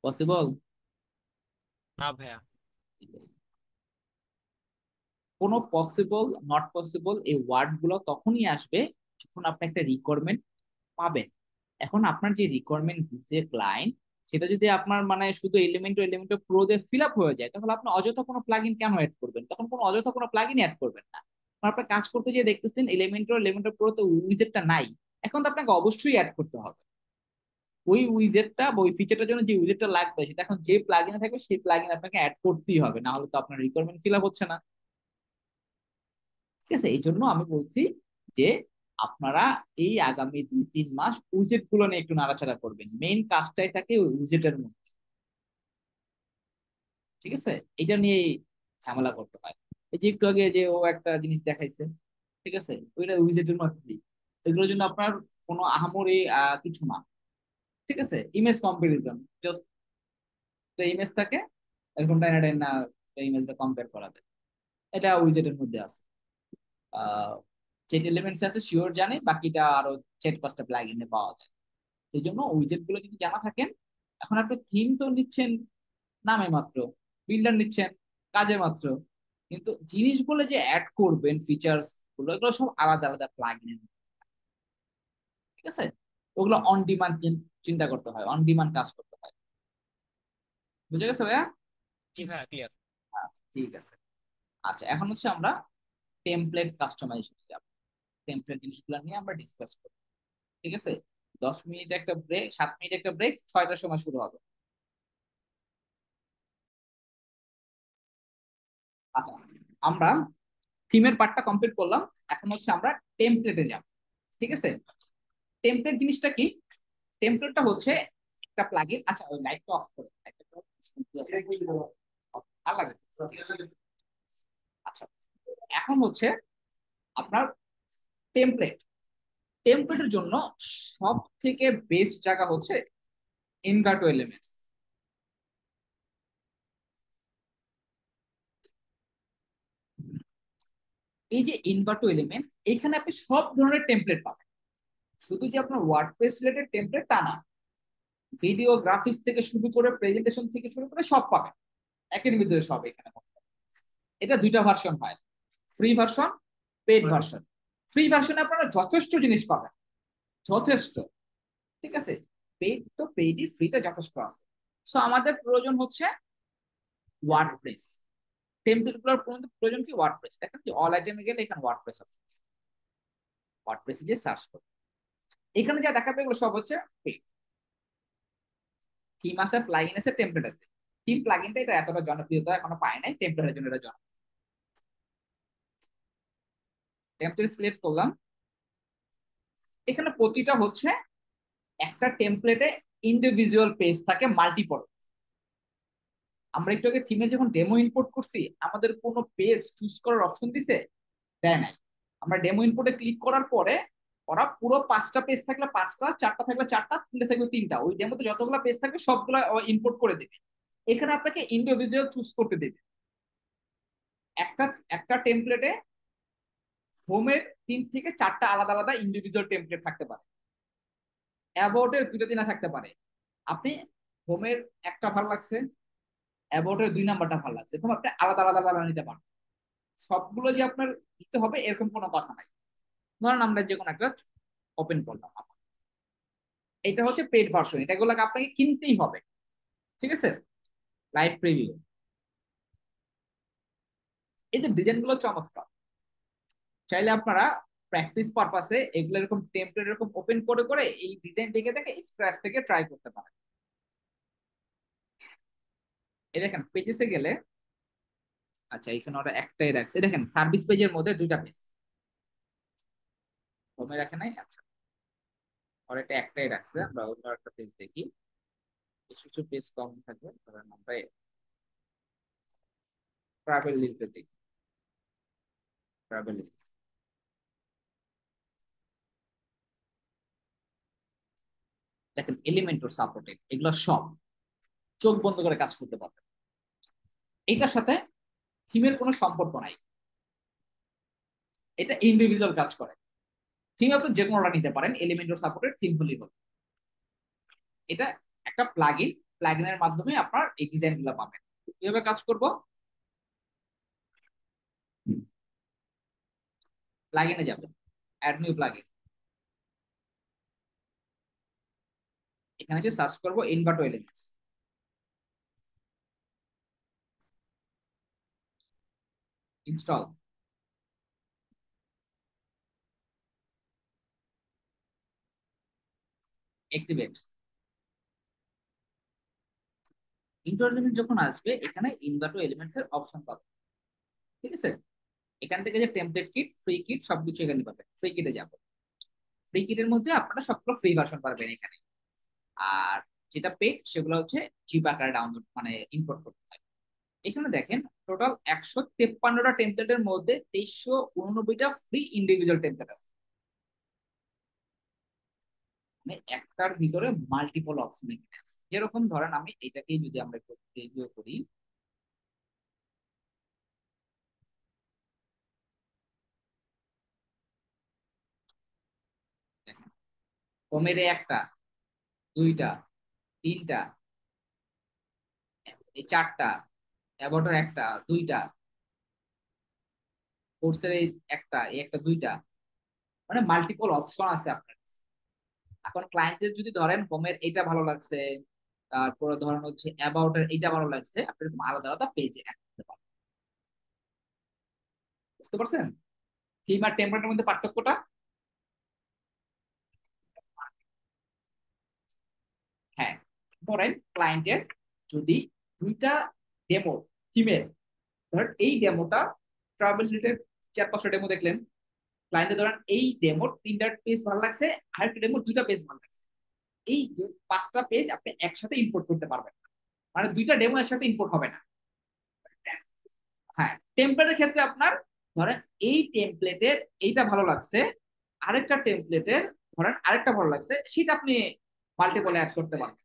পসিবল? না ভাইয়া। কোনো পসিবল নট পসিবল এই ওয়ার্ড গুলো তখনই আসবে যখন আপনি একটা রিকোয়ারমেন্ট পাবেন। এখন আপনার যে রিকোয়ারমেন্ট দিছে ক্লায়েন্ট, সেটা যদি আপনার মানে শুধু এলিমেন্ট প্রো দিয়ে ফিল আপ হয়ে যায়, তাহলে আপনি অযথা কোনো প্লাগইন কেন অ্যাড করবেন? তখন কোনো অযথা কোনো প্লাগইন অ্যাড করবেন না। কারণ আপনি কাজ করতে গিয়ে দেখতেছেন এলিমেন্ট প্রো তে উইজেটটা নাই, এখন তো আপনাকে অবশ্যই অ্যাড করতে হবে ওই উইজেটটা বা ওই ফিচারটার জন্য যে উইজেটটা লাগবে, সেটা এখন যে প্লাগইনে থাকবে সেই প্লাগইন আপনাকে অ্যাড করতেই হবে, না হলে তো আপনার রিকোয়ারমেন্ট ফিল আপ হচ্ছে না, ঠিক আছে। এই জন্য আমি বলছি যে আপনারা এই আগামী 2-3 মাস উইজেট গুলো নিয়ে একটু নাড়াচাড়া করবেন, মেইন কাজটাই থাকে ওই উইজেটের মধ্যে, ঠিক আছে। এটা নিয়ে ঝামেলা করতে হয়। এই যে একটু আগে যে ও একটা জিনিস দেখাইছে, ঠিক আছে, ওইটা উইজেটের মধ্যেই। এগুলোর জন্য আপনার কোনো আহামরি কিছু না, ঠিক আছে। ইমেজ কম্পারিজন, জাস্ট ইমেজ থাকে এরকম টাইনা টাইনা ইমেজটা কম্পেয়ার করা যায়, এটা উইজেটের মধ্যে আছে। চেট এলিমেন্টস আছে শিওর জানি, বাকিটা আরো 4-5টা প্লাগইনে পাওয়া যায়। সেই জন্য উইজেট গুলো যদি জানা থাকেন, এখন আপনি থিম তো নিচ্ছেন নামে মাত্র, বিল্ডার নিচ্ছেন কাজে মাত্র, কিন্তু জিনিসগুলো যে অ্যাড করবেন ফিচার্স গুলো, এগুলো সব আলাদা আলাদা প্লাগইন, ঠিক আছে। ওগুলো অন ডিমান্ড চিন্তা করতে হয়, অন ডিমান্ড কাজ করতে হয়, বুঝে গেছে ভাইয়া? জি ভাইয়া, ক্লিয়ার। আচ্ছা, ঠিক আছে। আচ্ছা, এখন হচ্ছে আমরা টেমপ্লেট কাস্টমাইজেশন যাব। টেমপ্লেট জিনিসগুলো নিয়ে আমরা ডিসকাস করব, ঠিক আছে। 10 মিনিট একটা ব্রেক, 7 মিনিট একটা ব্রেক, 6টার সময় শুরু হবে। আচ্ছা, আমরা থিমের পার্টটা কমপ্লিট করলাম, এখন হচ্ছে আমরা টেমপ্লেটে যাব, ঠিক আছে। টেমপ্লেট জিনিসটা কি? টেমপ্লেটটা হচ্ছে একটা প্লাগইন। আচ্ছা, ওই লাইটটা অফ করে, ভালো লাগে, ঠিক আছে। আচ্ছা, এখন হচ্ছে আপনার টেমপ্লেট, টেমপ্লেটের জন্য সব থেকে বেস্ট জায়গা হচ্ছে এনভার্টো এলিমেন্টস। এই যে ইনভার্টো এলিমেন্টস, এখানে আপনি সব ধরনের টেমপ্লেট পাবেন, শুধু যে আপনার ওয়ার্ডপ্রেস রিলেটেড টেমপ্লেট তা না, ভিডিও গ্রাফিক্স থেকে শুরু করে প্রেজেন্টেশন থেকে শুরু করে সব পাবেন একের ভিতরে সব এখানে। এটা দুইটা ভার্সন হয়, free version, paid version. Free ভার্সনে আপনারা যথেষ্ট জিনিস পাবেন, যথেষ্ট, ঠিক আছে। পেড তো পেডই, ফ্রিতে যথেষ্ট আছে। সো আমাদের প্রয়োজন হচ্ছে ওয়ার্ডপ্রেস টেমপ্লেট গুলোর প্রয়োজন কি ওয়ার্ডপ্রেস। দেখেন যে অল আইটেমে গেলে এখানে ওয়ার্ডপ্রেস আছে, ওয়ার্ডপ্রেসে যে সার্চ করুন, এখানে যা দেখাবে এগুলো সব হচ্ছে পেড। থিম আছে, প্লাগইন আছে, টেমপ্লেট আছে। থিম প্লাগইনটা এটা এতটা জনপ্রিয়তা এখনো পায় নাই, টেমপ্লেটের জন্য এটা জনপ্রিয়। টেমপ্লেট সিলেক্ট করলাম, এখানে প্রতিটা হচ্ছে একটা টেমপ্লেটে ইন্ডিভিজুয়াল পেজ থাকে মাল্টিপল। আমরা একটু আগে থিমে যখন ডেমো ইম্পোর্ট করছি, আমাদের কোনো পেজ চুজ করার অপশন দিছে? দেয় নাই। আমরা ডেমো ইনপুটে ক্লিক করার পরে ওরা পুরো 5টা পেজ থাকলে 5টা, 4টা থাকলে 4টা, 3টা থাকলে 3টা, ওই ডেমোতে যতগুলো পেজ থাকবে সবগুলো ইনপুট করে দেবে। এখানে আপনাকে ইন্ডিভিজুয়াল চুজ করতে দেবে। একটা একটা টেমপ্লেটে হোমের 3 থেকে 4টা আলাদা আলাদা ইন্ডিভিজুয়াল টেমপ্লেট থাকতে পারে, অ্যাবাউটের 2টা 3টা থাকতে পারে। আপনি হোমের একটা ভালো লাগছে, অ্যাবাউটের 2 নাম্বারটা ভালো লাগছে, এরকম আপনি আলাদা আলাদা আলাদা নিতে পারেন। সবগুলো যে আপনার দিতে হবে এরকম কোনো কথা নাই। ধরেন আমরা যে কোনো একটা ওপেন করলাম, এটা হচ্ছে পেড ভার্সন, এটাগুলোকে আপনাকে কিনতেই হবে, ঠিক আছে। লাইভ প্রিভিউ, এই যে ডিজাইন গুলো চমৎকার, চাইলে আপনারা প্র্যাকটিস পারপাসে এগুলো এরকম টেমপ্লেট এরকম ওপেন করে করে এই ডিজাইন দেখে দেখে স্ক্র্যাচ থেকে ট্রাই করতে পারেন। এই দেখেন পেজেসে গেলে, আচ্ছা এখানে ওরা একটাই রাখছে, দেখেন সার্ভিস পেজের মধ্যে 2টা পেজ, হোমে রাখে নাই, আচ্ছা ওরা এটা একটাই রাখছে। আমরা অন্য একটা পেজ দেখি, কিছু কিছু পেজ কম থাকবে, ধরেন আমরা ট্রাভেল লিঙ্কে দেখি, ট্রাভেল লিঙ্ক, দেখেন এলিমেন্টর সাপোর্টেড, এগুলো সব চোখ বন্ধ করে কাজ করতে পারবে। এটার সাথে থিমের কোনো সম্পর্ক নাই, এটা ইন্ডিভিজুয়াল কাজ করে। থিম আপনি যে কোনোটা নিতে পারেন, এলিমেন্টর সাপোর্টেড থিম হলেই হবে। এটা একটা প্লাগইন, প্লাগইনের মাধ্যমে আপনার এই ডিজাইন গুলো পাবেন। কিভাবে কাজ করব, প্লাগইনে যাবেন, অ্যাড নিউ প্লাগইন, এখানে এসে সার্চ করব ইনভার্টো এলিমেন্টস, ইনস্টল, অ্যাক্টিভেট। ইনভার্টো এলিমেন্ট যখন আসবে এখানে ইনভার্টো এলিমেন্টস এর অপশন পাবেন, ঠিক আছে। এখান থেকে যে টেমপ্লেট কিট, ফ্রি কিট সবকিছু এখানে পাবেন। ফ্রি কিটে যাব, ফ্রি কিটের মধ্যে আপনারা সবগুলো ফ্রি ভার্সন পাবেন এখানে। আর যেটা পেড সেগুলো হচ্ছে জিপ আকারে ডাউনলোড মানে ইম্পোর্ট করতে হয়। এখানে দেখেন টোটাল 153টা টেমপ্লেটের মধ্যে 2389টা ফ্রি ইন্ডিভিজুয়াল টেমপ্লেট আছে, মানে একটার ভিতরে মাল্টিপল অপশন এখানে আছে। যেরকম ধরেন আমি এটাকেই যদি আমরা একটু রিভিউ করি, দেখেন হোমের একটা, 2টা, 3টা, এই 4টা, অ্যাবাউটের একটা, 2টা, কোর্সের এই একটা, এই একটা, 2টা, মানে মাল্টিপল অপশন আছে আপনার কাছে। এখন ক্লায়েন্টের যদি ধরেন হোমের এটা ভালো লাগছে, তারপরে ধরেন হচ্ছে অ্যাবাউট এর এটা ভালো লাগছে, আপনি এরকম আলাদা আলাদা পেজে অ্যাড করতে পারেন। বুঝতে পারছেন থিম আর টেমপ্লেটের মধ্যে পার্থক্যটা? হ্যাঁ, ধরেন ক্লায়েন্টের যদি 2টা ডেমো থিমের, ধরেন এই ডেমোটা ট্রাভেল রিলেটেড 4-5টা ডেমো দেখলেন, ক্লায়েন্টে ধরেন এই ডেমোর 3টা পেজ ভালো লাগছে, আরেকটা ডেমোর 2টা পেজ ভালো লাগছে, এই 5টা পেজ আপনি একসাথে ইম্পোর্ট করতে পারবেন, মানে 2টা ডেমো একসাথে ইম্পোর্ট হবে না। হ্যাঁ, টেমপ্লেটের ক্ষেত্রে আপনার ধরেন এই টেমপ্লেটের এইটা ভালো লাগছে, আরেকটা টেমপ্লেটের ধরেন আরেকটা ভালো লাগছে, সেটা আপনি মাল্টিপল অ্যাড করতে পারবেন।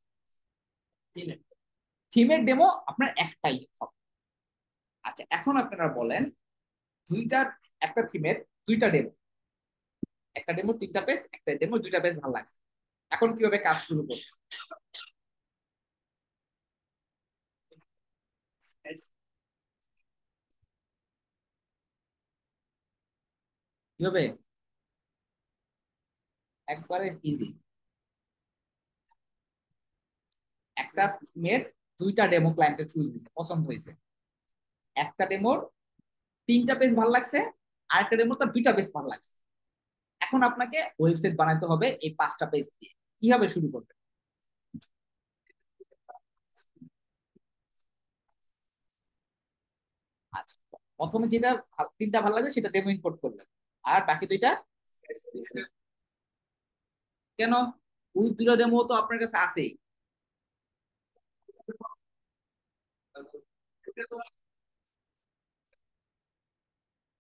থিমের ডেমো আপনার একটাই হবে। আচ্ছা এখন আপনারা বলেন দুইটা একটা থিমের দুইটা ডেমো, একটা ডেমো 3টা পেজ, একটা ডেমো 2টা পেজ ভালো লাগছে। এখন কিভাবে কাজ শুরু করবে? কিভাবে? একবারে ইজি। একটা থিমের দুইটা ডেমো ক্লায়েন্টের চুজ দিছে, পছন্দ হয়েছে। একটা ডেমোর 3টা পেজ ভালো লাগছে, আরেকটা ডেমোর তার 2টা পেজ ভালো লাগছে। এখন আপনাকে ওয়েবসাইট বানাতে হবে এই 5টা পেজ দিয়ে। কিভাবে শুরু করবেন? আচ্ছা, প্রথমে যেটা 3টা ভালো লাগছে সেটা ডেমো ইম্পোর্ট করলেন, আর বাকি 2টা কেন? ওই 2টা ডেমো তো আপনার কাছে আছেই।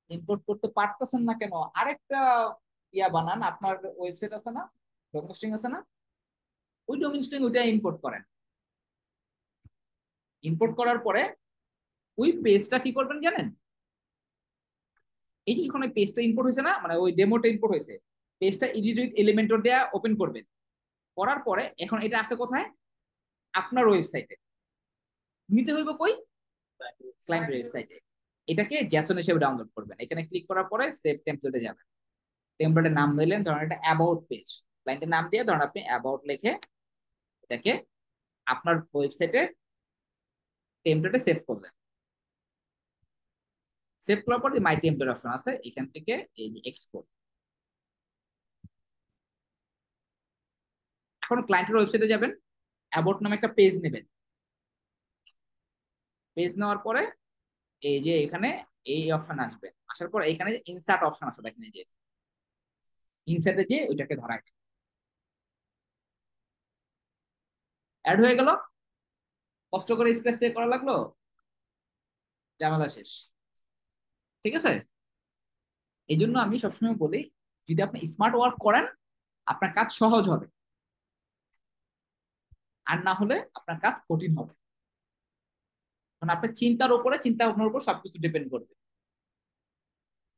ইম্পোর্ট করতে পারতেছেন না কেন? আরেকটা বানান, আপনার ওয়েবসাইট আছে না, ডোমেইন স্ট্রিং আছে না, ওই ডোমেইন স্ট্রিং ওইটা ইম্পোর্ট করেন। ইম্পোর্ট করার পরে ওই পেজটা কি করবেন জানেন? এই যে যখন ওই পেজটা ইম্পোর্ট হয়েছে না, মানে ওই ডেমোটা ইম্পোর্ট হয়েছে, পেজটা এডিট উইথ এলিমেন্টর দেয়া ওপেন করবেন। করার পরে এখন এটা আছে কোথায়? আপনার ওয়েবসাইটে। নিতে হইব কই? ক্লায়েন্ট ওয়েবসাইটে। এটাকে জেসন হিসেবে ডাউনলোড করবেন। এখানে ক্লিক করার পরে সেভ টেমপ্লেটে যাবেন। টেমপ্লেটের নাম দিলেন, ধরেন এটা অ্যাবাউট পেজ। ক্লায়েন্টের নাম দিয়ে ধরেন আপনি অ্যাবাউট লিখে এটাকে আপনার ওয়েবসাইটে টেমপ্লেটে সেভ করলেন। সেভ করার পর যে মাই টেমপ্লেট অপশন আছে, এখান থেকে এই যে এক্সপোর্ট। এখন ক্লায়েন্টের ওয়েবসাইটে যাবেন, অ্যাবাউট নামে একটা পেজ নেবেন। পেজ নেওয়ার পরে এই যে এখানে এই অপশন আসবে, আসার পর এখানে ইনসার্ট অপশন আছে, দেখেন এই যে ইনসার্টে যে ওইটাকে ধরায় অ্যাড হয়ে গেল। কষ্ট করে স্পেস দিয়ে করা লাগলো, ঝামেলা শেষ। ঠিক আছে? এই জন্য আমি সবসময় বলি, যদি আপনি স্মার্ট ওয়ার্ক করেন আপনার কাজ সহজ হবে, আর না হলে আপনার কাজ কঠিন হবে। কারণ আপনার চিন্তার উপরে, চিন্তা ভাবনার উপর সবকিছু ডিপেন্ড করবে।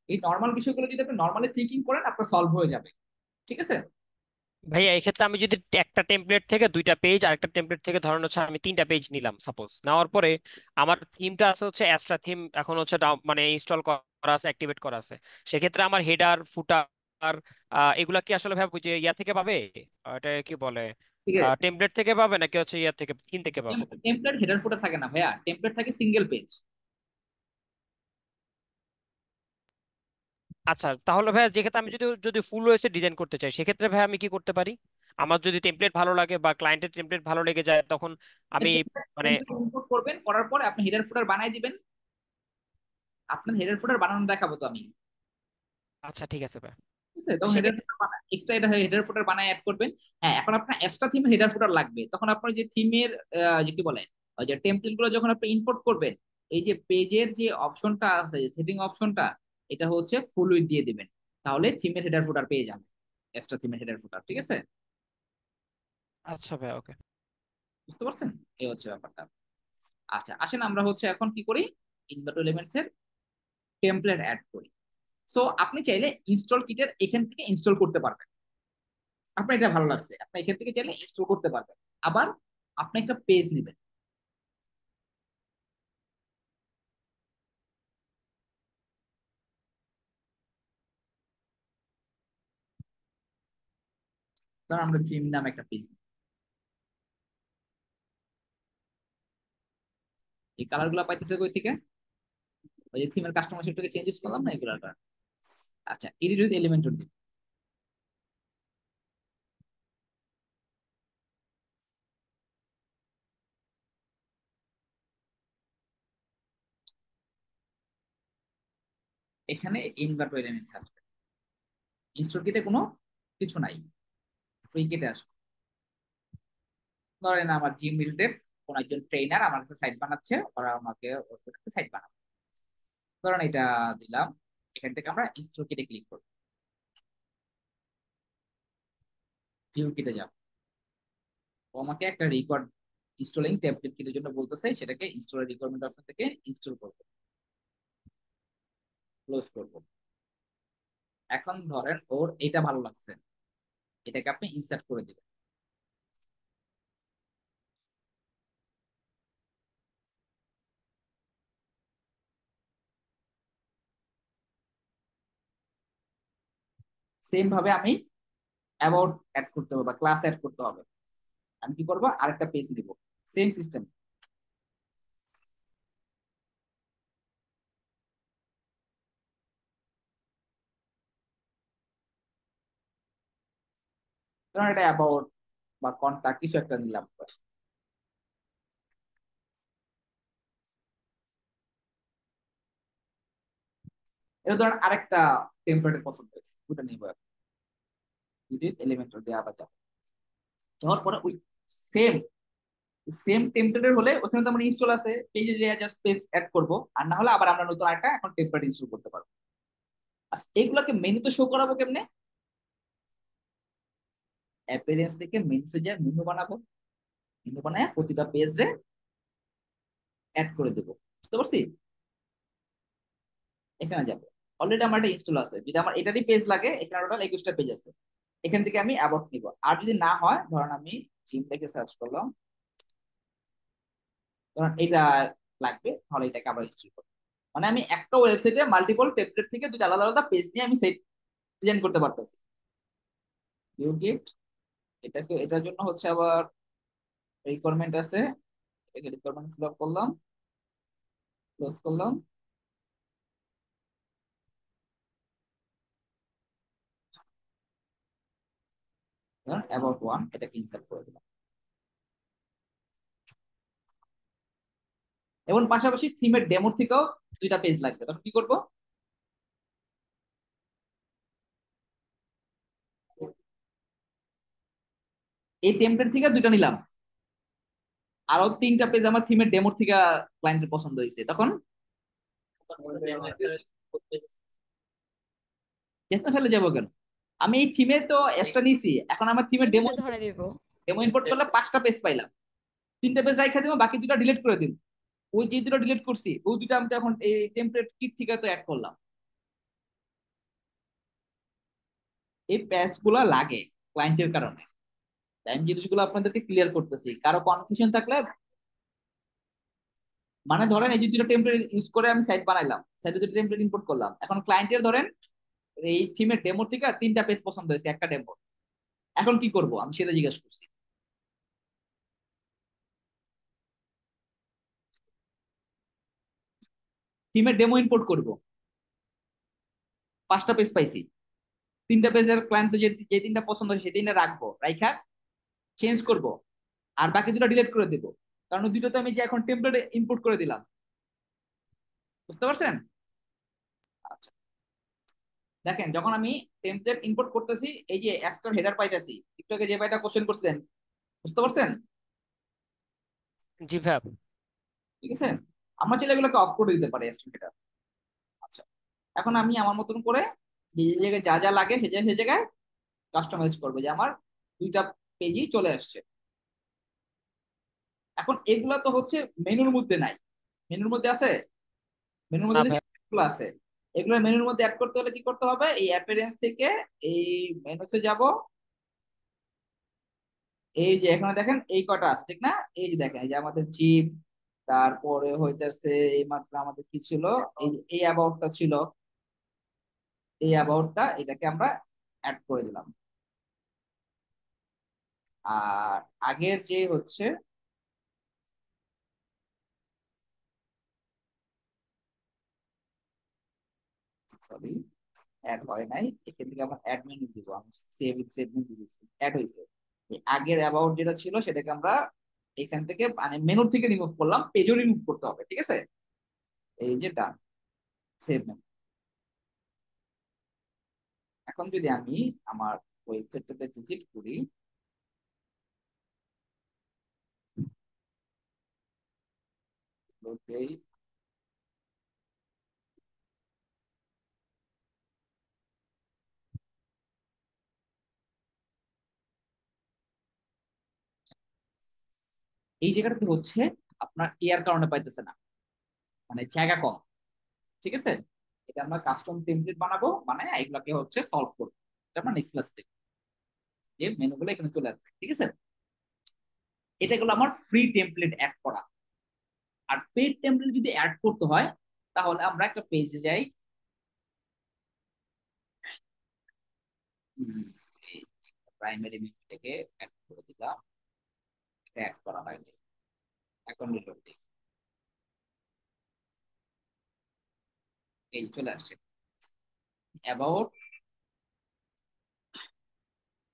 এই নর্মাল বিষয়গুলো যদি আপনি নর্মালি থিঙ্কিং করেন আপনার সলভ হয়ে যাবে। ঠিক আছে? ভাইয়া এই ক্ষেত্রে আমি যদি একটা টেমপ্লেট থেকে 2টা পেজ আর একটা টেমপ্লেট থেকে ধরেন হচ্ছে আমি 3টা পেজ নিলাম সাপোজ, নেওয়ার পরে আমার থিমটা আছে হচ্ছে অ্যাস্ট্রা থিম, এখন হচ্ছে মানে ইনস্টল করা আছে, অ্যাক্টিভেট করা আছে। সেক্ষেত্রে আমার হেডার ফুটার এগুলা কি আসলে ভাই যে ইয়া থেকে পাবে? এটা কি বলে, ঠিক আছে। টেমপ্লেট থেকে পাবে নাকি হচ্ছে ইয়া থেকে, থিম থেকে পাবে? টেমপ্লেট হেডার ফুটার থাকে না ভাইয়া, টেমপ্লেট থাকে সিঙ্গেল পেজ। আচ্ছা তাহলে ভাইয়া যেক্ষেত্রে আমি যদি যদি ফুল ওয়েসে ডিজাইন করতে চাই সেক্ষেত্রে ভাই আমি কি করতে পারি? আমার যদি টেমপ্লেট ভালো লাগে বা ক্লায়েন্টের টেমপ্লেট ভালো লেগে যায় তখন আমি মানে টেমপ্লেট ইম্পোর্ট করবেন, করার পরে আপনি হেডার ফুটার বানাই দিবেন। আপনার হেডার ফুটার বানানো দেখাবো তো আমি। আচ্ছা ঠিক আছে ভাই। ঠিক আছে? তখন হেডার সেক্ষেত্রে ফুটার এক্সট্রা এটা হেডার ফুটার বানায় অ্যাড করবেন। হ্যাঁ, এখন আপনার এক্সট্রা থিমে হেডার ফুটার লাগবে, তখন আপনার যে থিমের যে কি বলে ওই যে টেমপ্লেট গুলো যখন আপনি ইম্পোর্ট করবেন, এই যে পেজের যে অপশনটা আছে, সেটিং অপশনটা, এটা হচ্ছে ফুল উইথ দিয়ে দিবেন। তাহলে থিমের হেডার ফুটার পেয়ে যাবে, এক্সট্রা থিমের হেডার ফুটার। ঠিক আছে? আচ্ছা ভাই ওকে। বুঝতে পারছেন? এই হচ্ছে ব্যাপারটা। আচ্ছা, আসেন আমরা হচ্ছে এখন কি করি, ইনভার্ট এলিমেন্টস এর টেমপ্লেট অ্যাড করি। সো আপনি চাইলে ইনস্টল কিটের এখান থেকে ইনস্টল করতে পারবেন। আপনার এটা ভালো লাগছে, আপনি এখান থেকে চাইলে ইনস্টল করতে পারবেন। আবার আপনি একটা পেজ নেবেন। ধর আমরা ড্রিম নামে একটা পেজ, এই কালার গুলা পাইতেছে কই থেকে? ওই যে থিমের কাস্টমার থেকে চেঞ্জেস করলাম না, এগুলার কারণে। আচ্ছা, এডিট উইথ এলিমেন্টর দিন। এখানে ইনভার্ট এলিমেন্টস আসবে। ইনস্টল কিটে কোনো কিছু নাই, ফ্রি কিটে আসবে। ধরেন আমার জিম রিলেটেড কোন একজন ট্রেনার আমার কাছে সাইট বানাচ্ছে, ওরা আমাকে ওর কাছে সাইট বানাবে। ধরেন এটা দিলাম। এখান থেকে আমরা ইনস্টল কিটে ক্লিক করব, ভিউ কিটে যাব। ও আমাকে একটা রেকর্ড ইনস্টলিং টেমপ্লেট কিটের জন্য বলতেছে, সেটাকে ইনস্টল রিকোয়ারমেন্ট অপশন থেকে ইনস্টল করব। ক্লোজ করব। এখন ধরেন ওর এটা ভালো লাগছে, এটাকে আপনি ইনসার্ট করে দিবেন। সেম ভাবে আমি অ্যাবাউট অ্যাড করতে হবে বা ক্লাস অ্যাড করতে হবে। আমি কি করবো, আরেকটা পেজ দিব, সেম সিস্টেম। ধরুন এটা অ্যাবাউট বা কন্টাক্ট কিছু একটা নিলাম। এটা ধরেন আরেকটা টেমপ্লেটের পছন্দ হয়েছে, ওটা নিব। এলিমেন্টর দেওয়া আবার যাবে, যাওয়ার পরে ওই সেম সেম টেমপ্লেটের হলে ওখানে তো আমার ইনস্টল আছে, পেজে যে জাস্ট পেজ অ্যাড করবো, আর না হলে আবার আমরা নতুন একটা এখন টেমপ্লেট ইনস্টল করতে পারবো। আচ্ছা এগুলোকে মেনুতে শো করাবো কেমনে? অ্যাপিয়ারেন্স থেকে মেনুতে যা মেনু বানাবো, মেনু বানায় প্রতিটা পেজ রে অ্যাড করে দেবো। বুঝতে পারছি? এখানে যাবো, অলরেডি আমার একটা ইনস্টল আছে, যদি আমার এটারই পেজ লাগে, এখানে টোটাল 21টা পেজ আছে। এখান থেকে আমি অ্যাবাউট নিব, আর যদি না হয় ধরেন আমি জিম থেকে সার্চ করলাম, ধরেন এটা লাগবে, তাহলে এটাকে আবার ইনস্টল করবো। মানে আমি একটা ওয়েবসাইটে মাল্টিপল টেমপ্লেট থেকে দুটো আলাদা আলাদা পেজ নিয়ে আমি সেট ডিজাইন করতে পারতেছি। ভিউ গিফট, এটাকে এটার জন্য হচ্ছে আবার রিকোয়ারমেন্ট আছে, এটাকে রিকোয়ারমেন্ট ফিল আপ করলাম, ক্লোজ করলাম। ধরুন অ্যাবাউট ওয়ান, এটাকে ইনসার্ট করে দিলাম। এবং পাশাপাশি থিমের ডেমোর থেকেও দুইটা পেজ লাগবে, তখন কি করব? এই টেমপ্লেট থেকে দুইটা নিলাম, আরো 3টা পেজ আমার থিমের ডেমোর থেকে ক্লায়েন্টের পছন্দ হয়েছে, তখন চেষ্টা ফেলে যাবো কেন? আমি এই থিমে তো এক্সট্রা নিছি, এখন আমার থিমের ডেমো এমনিতে ধরে দিব। ডেমো ইম্পোর্ট করলে 5টা পেজ পাইলাম, 3টা পেজ রাইখা দিব, বাকি দুটো ডিলিট করে দিব। ওই যে দুটো ডিলিট করছি ওই দুটো আমি তো এখন এই টেমপ্লেট কিট থেকে তো অ্যাড করলাম। এই প্যাচ গুলা লাগে ক্লায়েন্টের কারণে, তাই আমি জিনিসগুলো আপনাদেরকে ক্লিয়ার করতেছি, কারো কনফিউশন থাকলে। মানে ধরেন এই যে দুটো টেমপ্লেট ইউজ করে আমি সাইট বানাইলাম, সাইটে দুটো টেমপ্লেট ইম্পোর্ট করলাম, এখন ক্লায়েন্টের ধরেন এই থিমের ডেমো থেকে 3টা পেজ পছন্দ হয়েছে একটা ডেমো, এখন কি করব আমি সেটা জিজ্ঞেস করছি। থিমের ডেমো ইম্পোর্ট করব, 5টা পেজ পাইছি, 3টা পেজের ক্লায়েন্ট যে যে 3টা পছন্দ হয় সেই 3টা রাখবো, রাইখা চেঞ্জ করব, আর বাকি দুটো ডিলিট করে দেবো, কারণ ওই দুটো তো আমি যে এখন টেমপ্লেট ইম্পোর্ট করে দিলাম। বুঝতে পারছেন? আচ্ছা দেখেন, যখন আমি টেমপ্লেট ইম্পোর্ট করতেছি, এই যে অ্যাস্টার হেডার পাইতেছি, একটু আগে যে ভাইটা কোশ্চেন করছিলেন, বুঝতে পারছেন? জি ভাইয়া। ঠিক আছে, আমরা চাইলে এগুলোকে অফ করে দিতে পারি অ্যাস্টার হেডার। আচ্ছা এখন আমি আমার মতন করে যে যে জায়গায় যা যা লাগে সে জায়গায় কাস্টমাইজ করবো, যে আমার দুইটা পেজই চলে আসছে। এখন এগুলা তো হচ্ছে মেনুর মধ্যে নাই, মেনুর মধ্যে আছে, মেনুর না মধ্যে দেখি ভাইয়া। এগুলো আছে। এগুলো মেনুর মধ্যে অ্যাড করতে হলে কি করতে হবে, এই অ্যাপিয়ারেন্স থেকে এই মেনুতে যাব, এই যে এখানে দেখেন এই কটা আছে ঠিক না, এই যে দেখেন এই যে আমাদের জিম, তারপরে হইতেছে এই মাত্র আমাদের কি ছিল, এই অ্যাবাউটটা ছিল, এই অ্যাবাউটটা এটাকে আমরা অ্যাড করে দিলাম। আর আগের যে হচ্ছে, সরি অ্যাড হয় নাই, এখান থেকে আমরা অ্যাড মেনু দিব, আমি সেভ মেনু দিয়েছি, অ্যাড হয়েছে। এই আগের অ্যাবাউট যেটা ছিল সেটাকে আমরা এখান থেকে মানে মেনুর থেকে রিমুভ করলাম, পেজও রিমুভ করতে হবে, ঠিক আছে? এই যে ডান, সেভ মেনু। এখন যদি আমি আমার ওয়েবসাইটটাতে ভিজিট করি, দেই, এই জায়গাটাতে হচ্ছে আপনার এয়ার কারণে পাইতেছে না, মানে জায়গা কম, ঠিক আছে? এটা আমরা কাস্টম টেমপ্লেট বানাবো, মানে এগুলাকে হচ্ছে সলভ করবো। এটা আমরা নেক্সট ক্লাস থেকে যে মেনুগুলো এখানে চলে আসবে, ঠিক আছে। এটা গুলো আমার ফ্রি টেমপ্লেট অ্যাড করা। আর পেড টেমপ্লেট যদি অ্যাড করতে হয় তাহলে আমরা একটা পেজে যাই। প্রাইমারি মেনু থেকে অ্যাড করে দিলাম, এটা অ্যাড করা হয়নি, এখন রিলোড দিই, এই চলে আসছে অ্যাবাউট,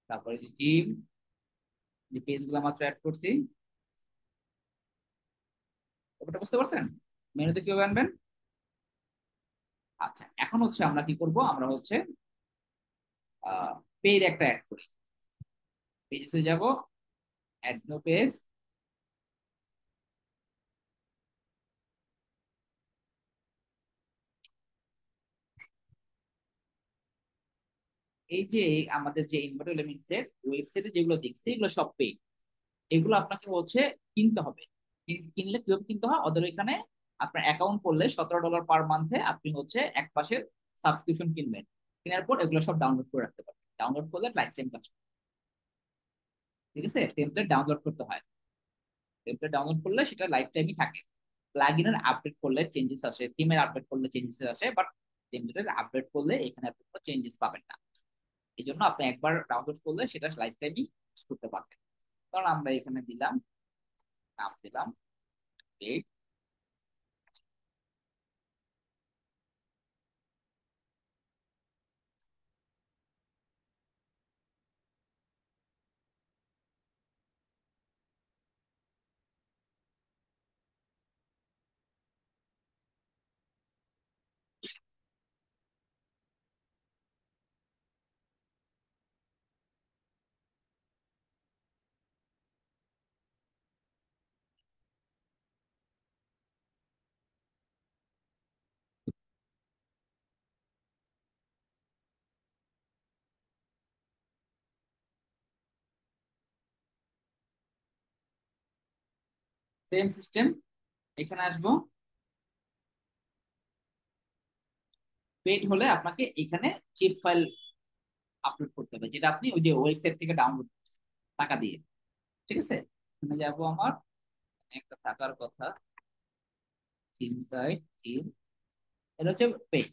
তারপরে যে জিম, যে পেজগুলো মাত্র অ্যাড করছি, ওটা বুঝতে পারছেন মেনুতে কিভাবে আনবেন। আচ্ছা, এখন হচ্ছে আমরা কি করব, আমরা হচ্ছে পেজ একটা অ্যাড করি। পেজে যাব, অ্যাড নিউ পেজ। এই যে আমাদের যে ইনভার্টার এলিমেন্টস এর ওয়েবসাইটে যেগুলো দেখছি এগুলো সব পেজ, এগুলো আপনাকে হচ্ছে কিনতে হবে। কিনলে কিভাবে কিনতে হয়, ওদের এখানে আপনার অ্যাকাউন্ট করলে $17 পার মান্থে আপনি হচ্ছে এক মাসের সাবস্ক্রিপশন কিনবেন। কেনার পর এগুলো সব ডাউনলোড করে রাখতে পারবেন, ডাউনলোড করলে লাইফ টাইম কাজ করবে। ঠিক আছে, টেমপ্লেট ডাউনলোড করতে হয়, টেমপ্লেট ডাউনলোড করলে সেটা লাইফ টাইমই থাকে। প্লাগইনের আপডেট করলে চেঞ্জেস আসে, থিমের আপডেট করলে চেঞ্জেস আসে, বাট টেমপ্লেটের আপডেট করলে এখানে আপনি কোনো চেঞ্জেস পাবেন না। এই জন্য আপনি একবার ডাউনলোড করলে সেটা লাইফ টাইমই ইউজ করতে পারবেন। কারণ আমরা এখানে দিলাম, নাম দিলাম পেড। সেম সিস্টেম, এখানে আসবো, পেড হলে আপনাকে এখানে চিপ ফাইল আপলোড করতে হবে, যেটা আপনি ওই যে ওয়েবসাইট থেকে ডাউনলোড করছেন টাকা দিয়ে। ঠিক আছে, এখানে যাবো, আমার একটা থাকার কথা থিম সাইট থিম, এটা হচ্ছে পেড।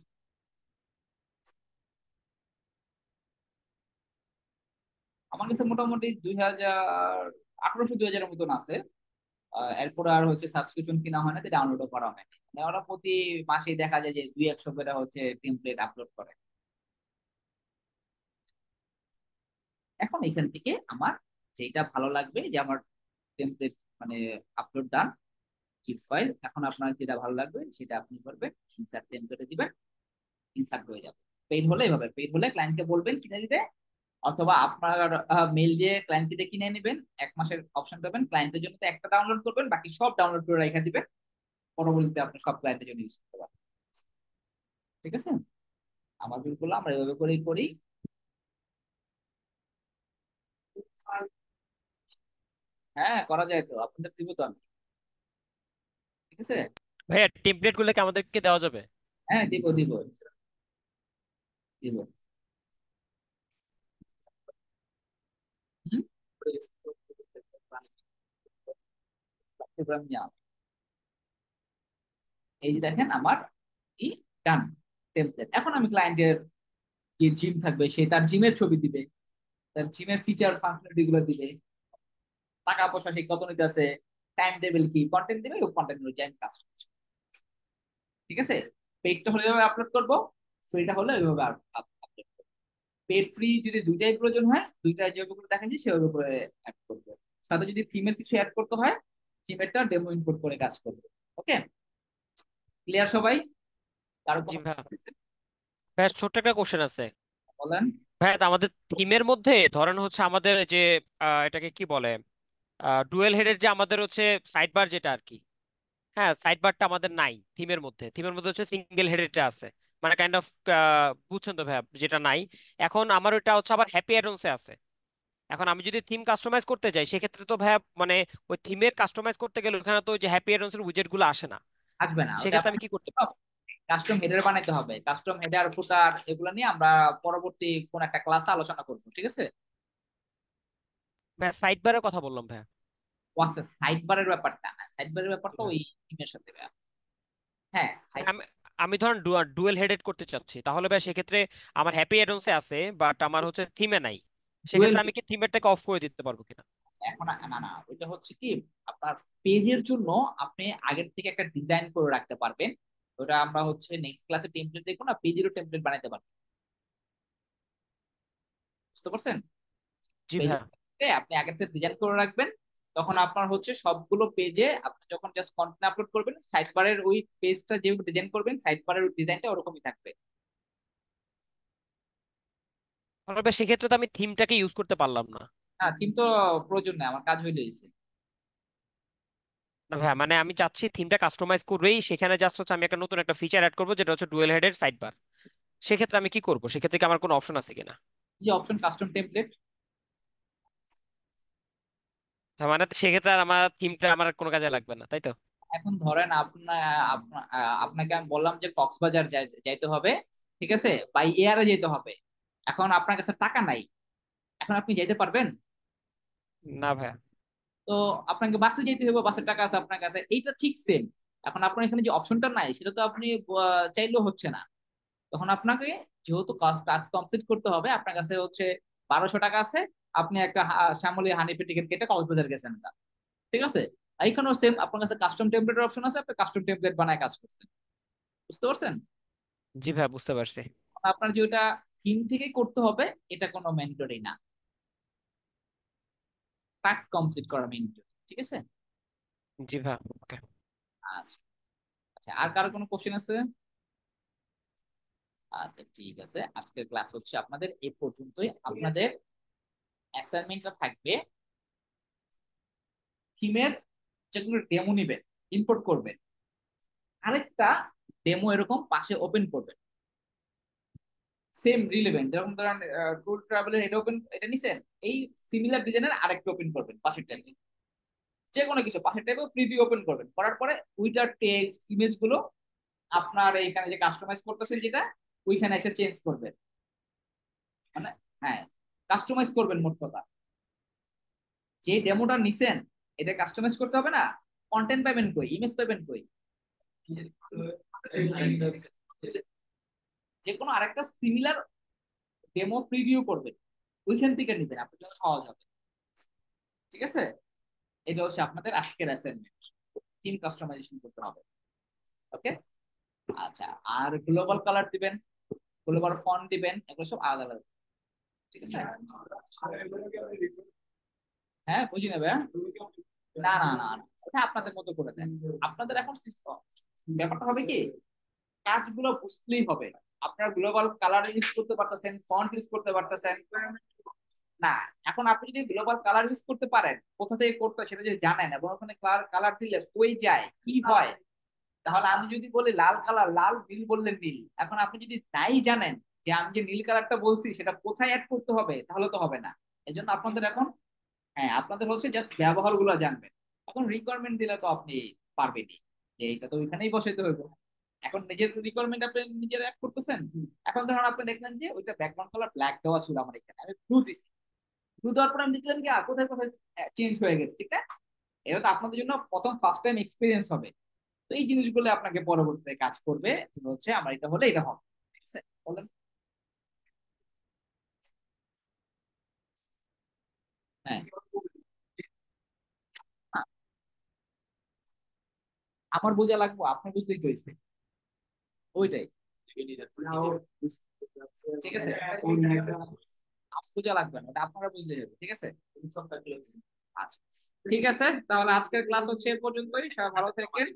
আমার কাছে মোটামুটি 2018-2000 মতন আছে। এরপর আর হচ্ছে সাবস্ক্রিপশন কিনা হয় না, ডাউনলোডও করা হয় না, মানে ওরা প্রতি মাসে দেখা যায় যে 200-100 করে হচ্ছে টেমপ্লেট আপলোড করে। এখন এখান থেকে আমার যেটা ভালো লাগবে, যে আমার টেমপ্লেট মানে আপলোড ডান, জিপ ফাইল, এখন আপনার যেটা ভালো লাগবে সেটা আপনি করবেন, ইনসার্ট টেমপ্লেটে দিবেন, ইনসার্ট হয়ে যাবে। পেইড হলে এভাবে, পেইড হলে ক্লায়েন্টকে বলবেন কিনে দিতে, অথবা আপনার মেল দিয়ে ক্লায়েন্টকে দিয়ে কিনে নেবেন, এক মাসের অপশন পাবেন, ক্লায়েন্টের জন্য তো একটা ডাউনলোড করবেন, বাকি সব ডাউনলোড করে রেখে দিবেন, পরবর্তীতে আপনি সব ক্লায়েন্টের জন্য ইউজ করতে পারবেন। ঠিক আছে, আমাদের গুলো আমরা এভাবে করেই করি। হ্যাঁ, করা যায় তো, আপনাদের দিব তো আমি। ঠিক আছে, ভাইয়া টেমপ্লেট গুলো কি আমাদেরকে দেওয়া যাবে? হ্যাঁ দিব দিব দিব। হুম? এই যে দেখেন আমার কি ডান টেমপ্লেট। এখন আমি ক্লায়েন্টের যে জিম থাকবে সে তার জিমের ছবি দিবে, তার জিমের ফিচার ফাংশনালিটি গুলো দিবে, টাকা পয়সা সে কত নিতে আছে, টাইম টেবিল কি, কন্টেন্ট দিবে, ওই কন্টেন্ট অনুযায়ী আমি কাজ করছি। ঠিক আছে, পেইডটা হলে এভাবে আপলোড করবো, ফ্রিটা হলে ওইভাবে আপলোড করবো। পেড ফ্রি যদি দুইটাই প্রয়োজন হয়, দুইটাই যেভাবে করে দেখাচ্ছি সেভাবে করে অ্যাড করবো। সাথে যদি থিমের কিছু অ্যাড করতে হয়, থিমেরটা ডেমো ইম্পোর্ট করে কাজ করবো। ওকে, ক্লিয়ার সবাই? কারো জি কোনো ভাইয়া। question আছে? ভাইয়া ছোট্ট একটা কোশ্চেন আছে। বলেন। ভাইয়া তা আমাদের থিমের মধ্যে ধরেন হচ্ছে আমাদের যে এটাকে কি বলে, ডুয়েল হেডের যে আমাদের হচ্ছে সাইড বার যেটা আর কি, হ্যাঁ সাইড বারটা আমাদের নাই থিমের মধ্যে। থিমের মধ্যে হচ্ছে সিঙ্গেল হেডেডটা আছে, মানে কাইন্ড অফ, বুঝছেন তো ভাইয়া যেটা নাই। এখন আমার ওটা হচ্ছে আবার হ্যাপি অ্যাডন্সে আছে। এখন আমি যদি থিম কাস্টমাইজ করতে যাই সেক্ষেত্রে তো ভাইয়া মানে ওই থিমের কাস্টমাইজ করতে গেলে ওখানে তো ওই যে হ্যাপি অ্যাডন্সের উইজেট গুলো আসে না। আসবে না, ওটা সেক্ষেত্রে আপনি আমি কি করতে পারি? কাস্টম হেডার বানাইতে হবে, কাস্টম হেডার ফুটার এগুলো নিয়ে আমরা পরবর্তী কোন একটা ক্লাসে আলোচনা করবো, ঠিক আছে? ভাই সাইড বারের কথা বললাম ভাই। ও আচ্ছা, সাইড বারের ব্যাপারটা না, সাইড বারের জি ব্যাপারটা ভাই। ওই থিমের সাথে হ্যাঁ ভাই, সাইড। আমি আমি ধরেন ডুয়েল হেডেড করতে চাচ্ছি, তাহলে ভাই সেক্ষেত্রে আমার হ্যাপি অ্যাডন্সে আছে বাট আমার হচ্ছে থিমে নাই, ডুয়েল, সেক্ষেত্রে আমি কি থিমেরটাকে অফ করে দিতে পারবো কিনা? এখন না না, ওইটা হচ্ছে কি, আপনার পেজের জন্য আপনি আগের থেকে একটা ডিজাইন করে রাখতে পারবেন। ওটা আমরা হচ্ছে নেক্সট ক্লাসে টেমপ্লেট দেখবো না, পেজেরও টেমপ্লেট বানাতে পারবেন, বুঝতে পারছেন? জি ভাই। পেজে আপনি আগের থেকে ডিজাইন করে রাখবেন, তখন আপনার হচ্ছে সবগুলো পেজে আপনি যখন জাস্ট কন্টেন্ট আপলোড করবেন, সাইড বারের ওই পেজটা যেভাবে ডিজাইন করবেন, সাইড বারের ডিজাইনটা ওরকমই থাকবে। তাহলে ভাই সেক্ষেত্রে তো আমি থিমটাকে ইউজ করতে পারলাম না। না, থিম তো প্রয়োজন নেই, আমার কাজ হইলে হয়েছে। না ভাই, মানে আমি চাচ্ছি থিমটা কাস্টমাইজ করবেই, সেখানে জাস্ট হচ্ছে আমি একটা নতুন একটা ফিচার অ্যাড করবো যেটা হচ্ছে ডুয়েল হেডের সাইড বার। সেক্ষেত্রে আমি কি করবো? সেক্ষেত্রে কি আমার কোনো অপশন আছে কিনা? এই অপশন কাস্টম টেমপ্লেট। মানে সেক্ষেত্রে আর আমার থিমটা আমার কোনো কাজে লাগবে না, তাই তো? এখন ধরেন আপনাকে আমি বললাম যে কক্সবাজার যাইতে হবে, ঠিক আছে, বাই এয়ারে যেতে হবে। এখন আপনার কাছে টাকা নাই, এখন আপনি যেতে পারবেন? না ভাই। তো আপনাকে বাসে যেতে হবে, বাসের টাকা আছে আপনার কাছে, এইটা ঠিক সেম। এখন আপনার এখানে যে অপশনটা নাই সেটা তো আপনি চাইলেও হচ্ছে না। তখন আপনাকে যেহেতু কাজ কাজ কমপ্লিট করতে হবে, আপনার কাছে হচ্ছে 1200 টাকা আছে, আপনি একটা শ্যামলী হানিফে টিকিট কেটে কক্সবাজার গেছেন না, ঠিক আছে? এইখানেও সেম, আপনার কাছে কাস্টম টেমপ্লেটের অপশন আছে, আপনি কাস্টম টেমপ্লেট বানায় কাজ করছেন, বুঝতে পারছেন? জি ভাই, বুঝতে পারছি। আপনার যে ওটা থিম থেকে করতে হবে, এটা কোনো ম্যান্ডেটরি না, টাস্ক কমপ্লিট করা ম্যান্ডেটরি, ঠিক আছে? জি ভাই, ওকে। আচ্ছা, আচ্ছা, আর কারো কোনো কোশ্চেন আছে? আচ্ছা ঠিক আছে, আজকের ক্লাস হচ্ছে আপনাদের এ পর্যন্তই। আপনাদের অ্যাসাইনমেন্টটা থাকবে থিমের যেগুলো ডেমো নিবেন, ইম্পোর্ট করবেন, আরেকটা ডেমো এরকম পাশে ওপেন করবেন, সেম রিলেভেন্ট, যেরকম ধরেন ট্যুর ট্রাভেলের এটা ওপেন, এটা নিছেন, এই সিমিলার ডিজাইনের আরেকটা ওপেন করবেন পাশের টাইমে, যে কোনো কিছু পাশের টাইমে প্রিভিউ ওপেন করবেন, করার পরে ওইটার টেক্সট ইমেজ গুলো আপনার এইখানে যে কাস্টমাইজ করতেছেন যেটা, ওইখানে এসে চেঞ্জ করবেন, মানে হ্যাঁ, কাস্টমাইজ করবেন মোট কথা। যে ডেমোটা নিছেন এটা কাস্টমাইজ করতে হবে না, কন্টেন্ট পাবেন কই, ইমেজ পাবেন কই? যে কোনো আরেকটা সিমিলার ডেমো প্রিভিউ করবেন, ওইখান থেকে নিবেন, আপনার জন্য সহজ হবে, ঠিক আছে? এটা হচ্ছে আপনাদের আজকের অ্যাসাইনমেন্ট, থিম কাস্টমাইজেশন করতে হবে, ওকে? আচ্ছা, আর গ্লোবাল কালার দিবেন, গ্লোবাল ফন্ট দিবেন, এগুলো সব আলাদা আলাদা, ঠিক আছে? হ্যাঁ বুঝি নেবে, না না না না, এটা আপনাদের মতো করে দেন। আপনাদের এখন ব্যাপারটা হবে কি, কাজগুলো বুঝলেই হবে। আপনার গ্লোবাল কালার ইউজ করতে পারতেছেন, ফন্ট ইউজ করতে পারতেছেন না, এখন আপনি যদি গ্লোবাল কালার ইউজ করতে পারেন, কোথা থেকে করতে হয় সেটা যদি জানেন, এবং ওখানে কালার কালার দিলে কই যায় কি হয়, তাহলে আমি যদি বলি লাল কালার লাল, নীল বললেন নীল, এখন আপনি যদি নাই জানেন যে আমি যে নীল কালারটা বলছি সেটা কোথায় অ্যাড করতে হবে, তাহলে তো হবে না। এই জন্য আপনাদের এখন, হ্যাঁ আপনাদের হচ্ছে জাস্ট ব্যবহার গুলো জানবেন। এখন রিকোয়ারমেন্ট দিলে তো আপনি পারবেনই, যে এইটা তো ওইখানেই বসাইতে হইব। এখন নিজের রিকোয়ারমেন্ট আপনি নিজের অ্যাড করতেছেন, এখন ধরুন আপনি দেখলেন যে ওইটা ব্যাকগ্রাউন্ড কালার ব্ল্যাক দেওয়া ছিল আমার এখানে, আমি ব্লু দিছি, ব্লু দেওয়ার পর আমি দেখলাম কি কোথায় কোথায় চেঞ্জ হয়ে গেছে, ঠিক না? এটা তো আপনাদের জন্য প্রথম ফার্স্ট টাইম এক্সপিরিয়েন্স হবে। তো এই জিনিসগুলো আপনাকে পরবর্তীতে কাজ করবে, যে হচ্ছে আমার এটা হলে এটা হবে, ঠিক আছে? বলেন। হ্যাঁ, আমার বোঝা লাগবে, আপনার বুঝলেই তো হয়েছে, ওইটাই, ঠিক আছে? বোঝা লাগবে না, ওটা আপনারা বুঝলেই হবে, ঠিক আছে? আচ্ছা ঠিক আছে, তাহলে আজকের ক্লাস হচ্ছে এ পর্যন্তই, সবাই ভালো থাকেন।